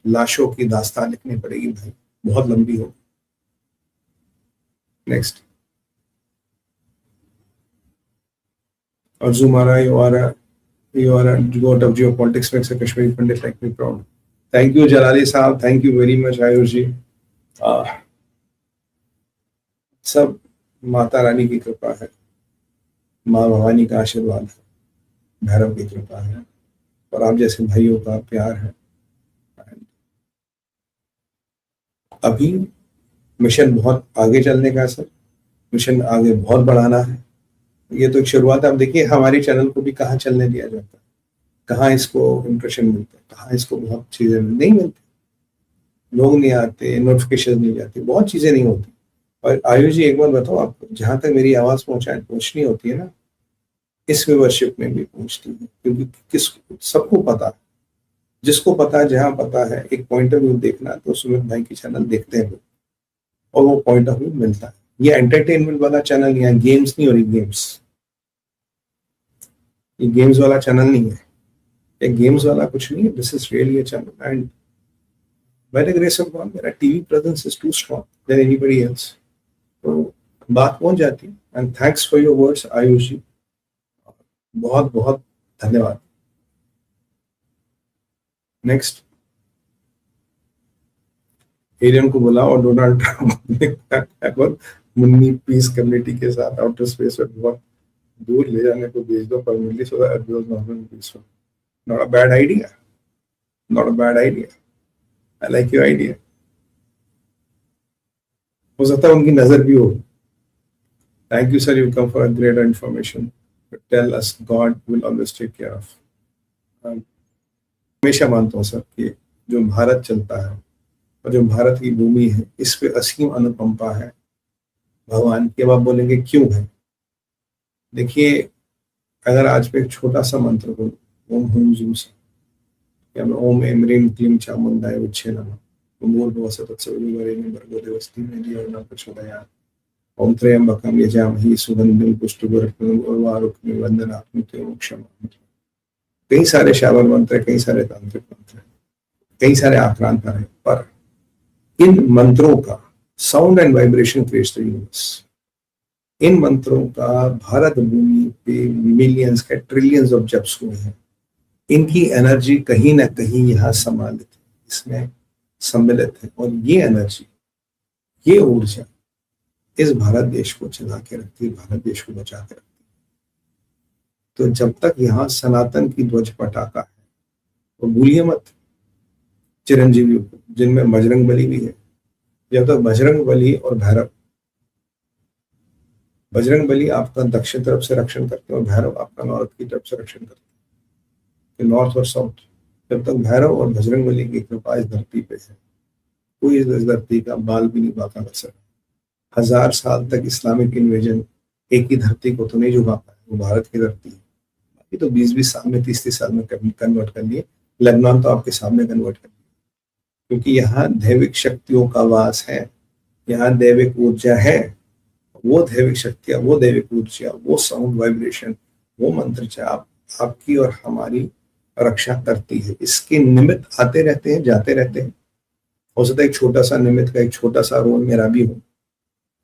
लाशों की दास्तान लिखनी पड़ेगी भाई, बहुत लंबी होगी। Next. Arjumara, you are a god of geopolitics, makes a Kashmiri Pandit like me proud. Thank you, Jalali Saab. Thank you very much, Ayush ji. सब माता रानी की कृपा है, माँ भवानी का आशीर्वाद है, भैरव की कृपा है और आप जैसे भाइयों का प्यार है। अभी मिशन बहुत आगे चलने का सर, मिशन आगे बहुत बढ़ाना है। ये तो एक शुरुआत है। आप देखिए हमारे चैनल को भी कहाँ चलने दिया जाता है, कहाँ इसको इम्प्रेशन मिलता है, कहाँ इसको बहुत चीजें नहीं मिलती, लोग नहीं आते, नोटिफिकेशन नहीं जाती, बहुत चीजें नहीं होती। और आयुष जी एक बार बताओ आपको, जहां तक मेरी आवाज पहुंचनी होती है ना, इस व्यूवरशिप में भी पहुंचती है, क्योंकि किस सबको पता है, जिसको पता है, जहां पता है एक पॉइंट ऑफ व्यू देखना, तो सुमित भाई की चैनल देखते हैं और वो पॉइंट ऑफ व्यू मिलता है। ये एंटरटेनमेंट वाला चैनल, यहाँ गेम्स नहीं हो रही, ये गेम्स वाला चैनल नहीं है, ये गेम्स वाला कुछ नहीं है। This is really a channel and by the grace of God मेरा TV presence is too strong than anybody else. तो बात पहुंच जाती है। And thanks for your words Ayush ji, बहुत बहुत धन्यवाद। नेक्स्ट। एरियन को बुलाओ और डोनाल्ड ट्रंप और मुन्नी पीस कम्युनिटी के साथ आउटर स्पेस में बहुत दूर ले जाने को भेज दो permanently, so that everyone not going to peaceful. Not a bad idea, not a bad idea. I like your idea. हो सकता है उनकी नजर भी हो। Thank you sir, you come for a great information, tell us God will always take care of. हमेशा मानता हूँ सर कि जो भारत चलता है और जो भारत की भूमि है, इस पे असीम अनुकंपा है भगवान की। अब आप बोलेंगे क्यों है? देखिए, अगर आज पे एक छोटा सा मंत्र बोलो, ओम हुम जूम से, या मैं ओम ऐं ह्रीं क्लीं चामुंडाय विद्महे नमः, भूर्भुवः तत्सवितुर्वरेण्यं भर्गो देवस्य धीमहि धियो न प्रचोदयात्, ओम त्र्यंबकं यजामहे सुगंधिं पुष्टिवर्धनम् उर्वारुकमिव वन्दनात् मृत्युर्मुक्षमामृतम्। कई सारे शावर मंत्र, कई सारे तांत्रिक मंत्र, कई सारे आक्रांत है, पर इन मंत्रों का sound and vibration creates the universe. इन मंत्रों का भारत भूमि पे मिलियंस के ट्रिलियंस ऑफ जप्स हुए हैं। इनकी एनर्जी कहीं ना कहीं यहाँ सम्मिलित है, इसमें सम्मिलित है, और ये एनर्जी, ये ऊर्जा इस भारत देश को चला के रखती है, भारत देश को बचा के रखती है। तो जब तक यहाँ सनातन की ध्वज पटाखा है, तो भूलिए मत चिरंजीवी को, जिनमें बजरंग बली भी है। जब तक बजरंग बली और भैरव, बजरंग बली आपका दक्षिण तरफ से रक्षण करते हैं और भैरव आपका नॉर्थ की तरफ से रक्षण करते हैं, नॉर्थ और साउथ। जब तक भैरव और बजरंग बली की कृपा इस धरती पे है, कोई इस धरती का बाल भी नहीं बाका कर सकता। 1000 साल तक इस्लामिक इन्वेजन एक ही धरती को तो नहीं झुका पाया, वो भारत की धरती है। बाकी तो 20-20 साल में, 30-30 साल में कन्वर्ट कर लिए। लेबनान तो आपके सामने कन्वर्ट कर लिया, क्योंकि यहाँ दैविक शक्तियों का वास है, यहाँ दैविक ऊर्जा है, वो दैविक शक्तियां, वो दैविक ऊर्जा, वो साउंड वाइब्रेशन, वो मंत्र जाप आपकी और हमारी रक्षा करती है। इसके निमित्त आते रहते हैं, जाते रहते हैं। हो सकता है एक छोटा सा निमित्त का एक छोटा सा रोल मेरा भी हो,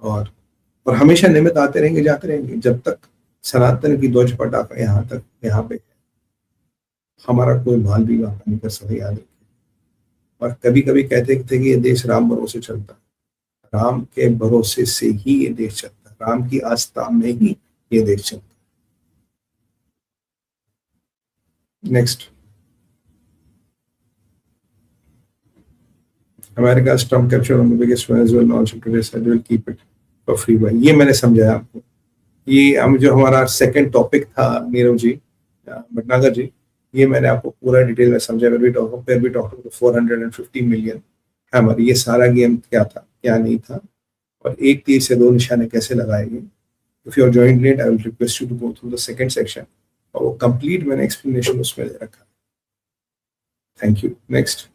और हमेशा निमित्त आते रहेंगे, जाते रहेंगे, जब तक सनातन की ध्वज पटाखा यहाँ पे हमारा कोई माल भी वापस नहीं कर सकता, याद रखिए। और कभी कभी कहते थे कि ये देश राम भरोसे चलता है, राम के भरोसे से ही ये देश चलता है, राम की आस्था में ही ये देश चलता है। Next, America Trump capture on the biggest Venezuela launch today said will keep it for free by. ये मैंने समझाया आपको। ये हम जो हमारा सेकंड टॉपिक था नीरव जी, भटनागर जी, ये मैंने आपको पूरा डिटेल में समझा। फिर भी टॉक 450 मिलियन हैमर, ये सारा गेम क्या था क्या नहीं था, और एक तीर से दो निशाने कैसे लगाएंगे। If you are joined late I will request you to go through the second section, और वो कंप्लीट मैंने एक्सप्लेनेशन उसमें दे रखा। Thank you. Next,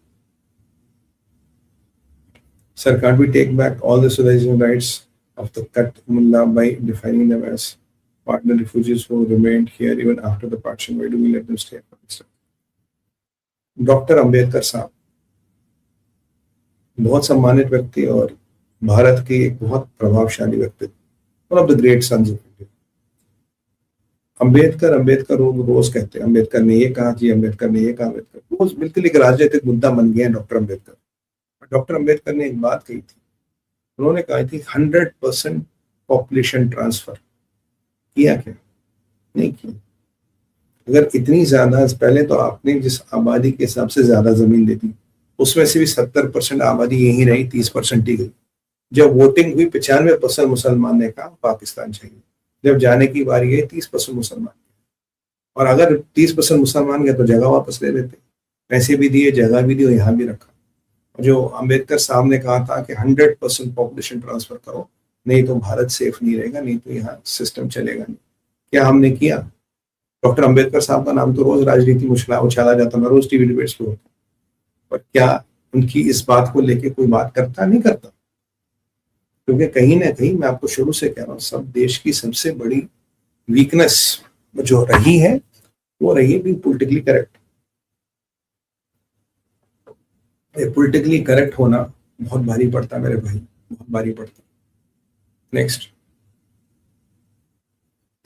sir, can't we take back all the citizen rights of the cut mullah by defining them as partner refugees who remained here even after the partition? Why do we let them stay in Pakistan? Doctor Ambedkar साहब बहुत सम्मानित व्यक्ति और भारत के एक बहुत प्रभावशाली व्यक्ति, one of the great sons of India. Ambedkar रोज कहते हैं अंबेडकर ने ये कहा जी, अंबेडकर ने ये कहा, अंबेडकर रोज बिल्कुल एक राजनीतिक मुद्दा बन गया है डॉक्टर अंबेडकर। डॉक्टर अंबेडकर ने एक बात कही थी, उन्होंने कहा थी 100% पॉपुलेशन ट्रांसफर किया, क्या नहीं किया? अगर इतनी ज्यादा, पहले तो आपने जिस आबादी के हिसाब से ज्यादा जमीन दे दी, उसमें से भी 70% आबादी यही रही, 30% ही गई। जब वोटिंग हुई 95% मुसलमान ने कहा पाकिस्तान चाहिए। जब जाने की बारी गई 30% मुसलमान, और अगर 30% मुसलमान गए तो जगह वापस ले लेते, पैसे भी दिए, जगह भी दी और यहाँ भी रखा। जो अंबेडकर साहब ने कहा था कि 100% पॉपुलेशन ट्रांसफर करो, नहीं तो भारत सेफ नहीं रहेगा, नहीं तो यहाँ सिस्टम चलेगा नहीं। क्या हमने किया? डॉक्टर अंबेडकर साहब का नाम तो रोज राजनीति में उछाला जाता, मैं रोज टीवी डिबेट्स पे होता, पर क्या उनकी इस बात को लेके कोई बात करता? नहीं करता। क्योंकि कहीं ना कहीं मैं आपको शुरू से कह रहा हूँ, सब देश की सबसे बड़ी वीकनेस जो रही है वो रही है being politically correct. Politically correct होना बहुत भारी पड़ता है मेरे भाई, बहुत भारी पड़ता। Next,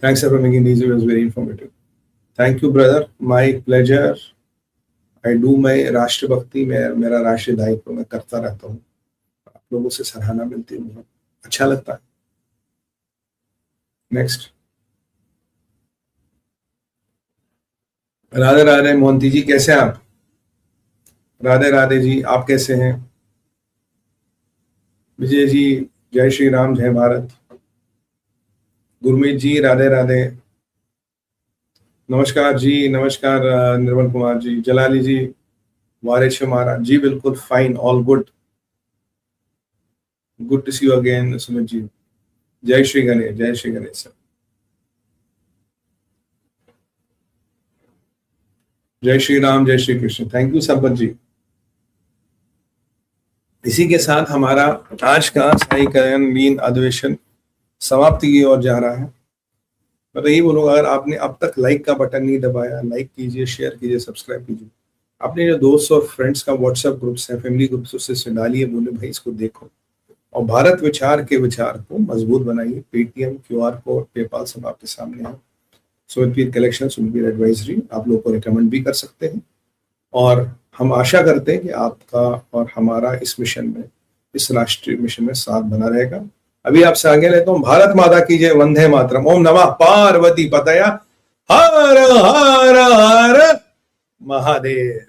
thanks for making this videos very informative. Thank you brother, my pleasure. I do my राष्ट्रभक्ति में, मेरा राष्ट्रीय दायित्व मैं करता रहता हूँ। आप लोगों से सराहना मिलती है, बहुत अच्छा लगता है। नेक्स्ट, राधे राधे मोहंती जी, कैसे हैं आप? राधे राधे जी, आप कैसे हैं? विजय जी, जय श्री राम, जय भारत। गुरमीत जी, राधे राधे। नमस्कार जी, नमस्कार निर्मल कुमार जी। जलाली जी, वारिश महाराज जी, बिल्कुल fine, all good, good to see you again. Sumit ji, जय श्री गणेश, जय श्री गणेश सर। जय श्री राम, जय श्री कृष्ण। थैंक यू संपत जी। इसी के साथ हमारा आज का साई कल्याण अधिवेशन समाप्ति की ओर जा रहा है। मैं तो यही बोलूंगा, अगर आपने अब तक लाइक का बटन नहीं दबाया, लाइक कीजिए, शेयर कीजिए, सब्सक्राइब कीजिए। अपने जो दोस्त और फ्रेंड्स का व्हाट्सएप ग्रुप्स है, फैमिली ग्रुप्स, उससे डालिए, बोले भाई इसको देखो, और भारत विचार के विचार को मजबूत बनाइए। पेटीएम, क्यूआर कोड, पेपाल सब आपके सामने है। सुमित कलेक्शन, सुमित एडवाइजरी आप लोगों को रिकमेंड भी कर सकते हैं, और हम आशा करते हैं कि आपका और हमारा इस मिशन में, इस राष्ट्रीय मिशन में साथ बना रहेगा। अभी आपसे आगे लेता हूँ। भारत माता की जय, वंदे मातरम। ओम नमः पार्वती पतया, हर हर हर महादेव।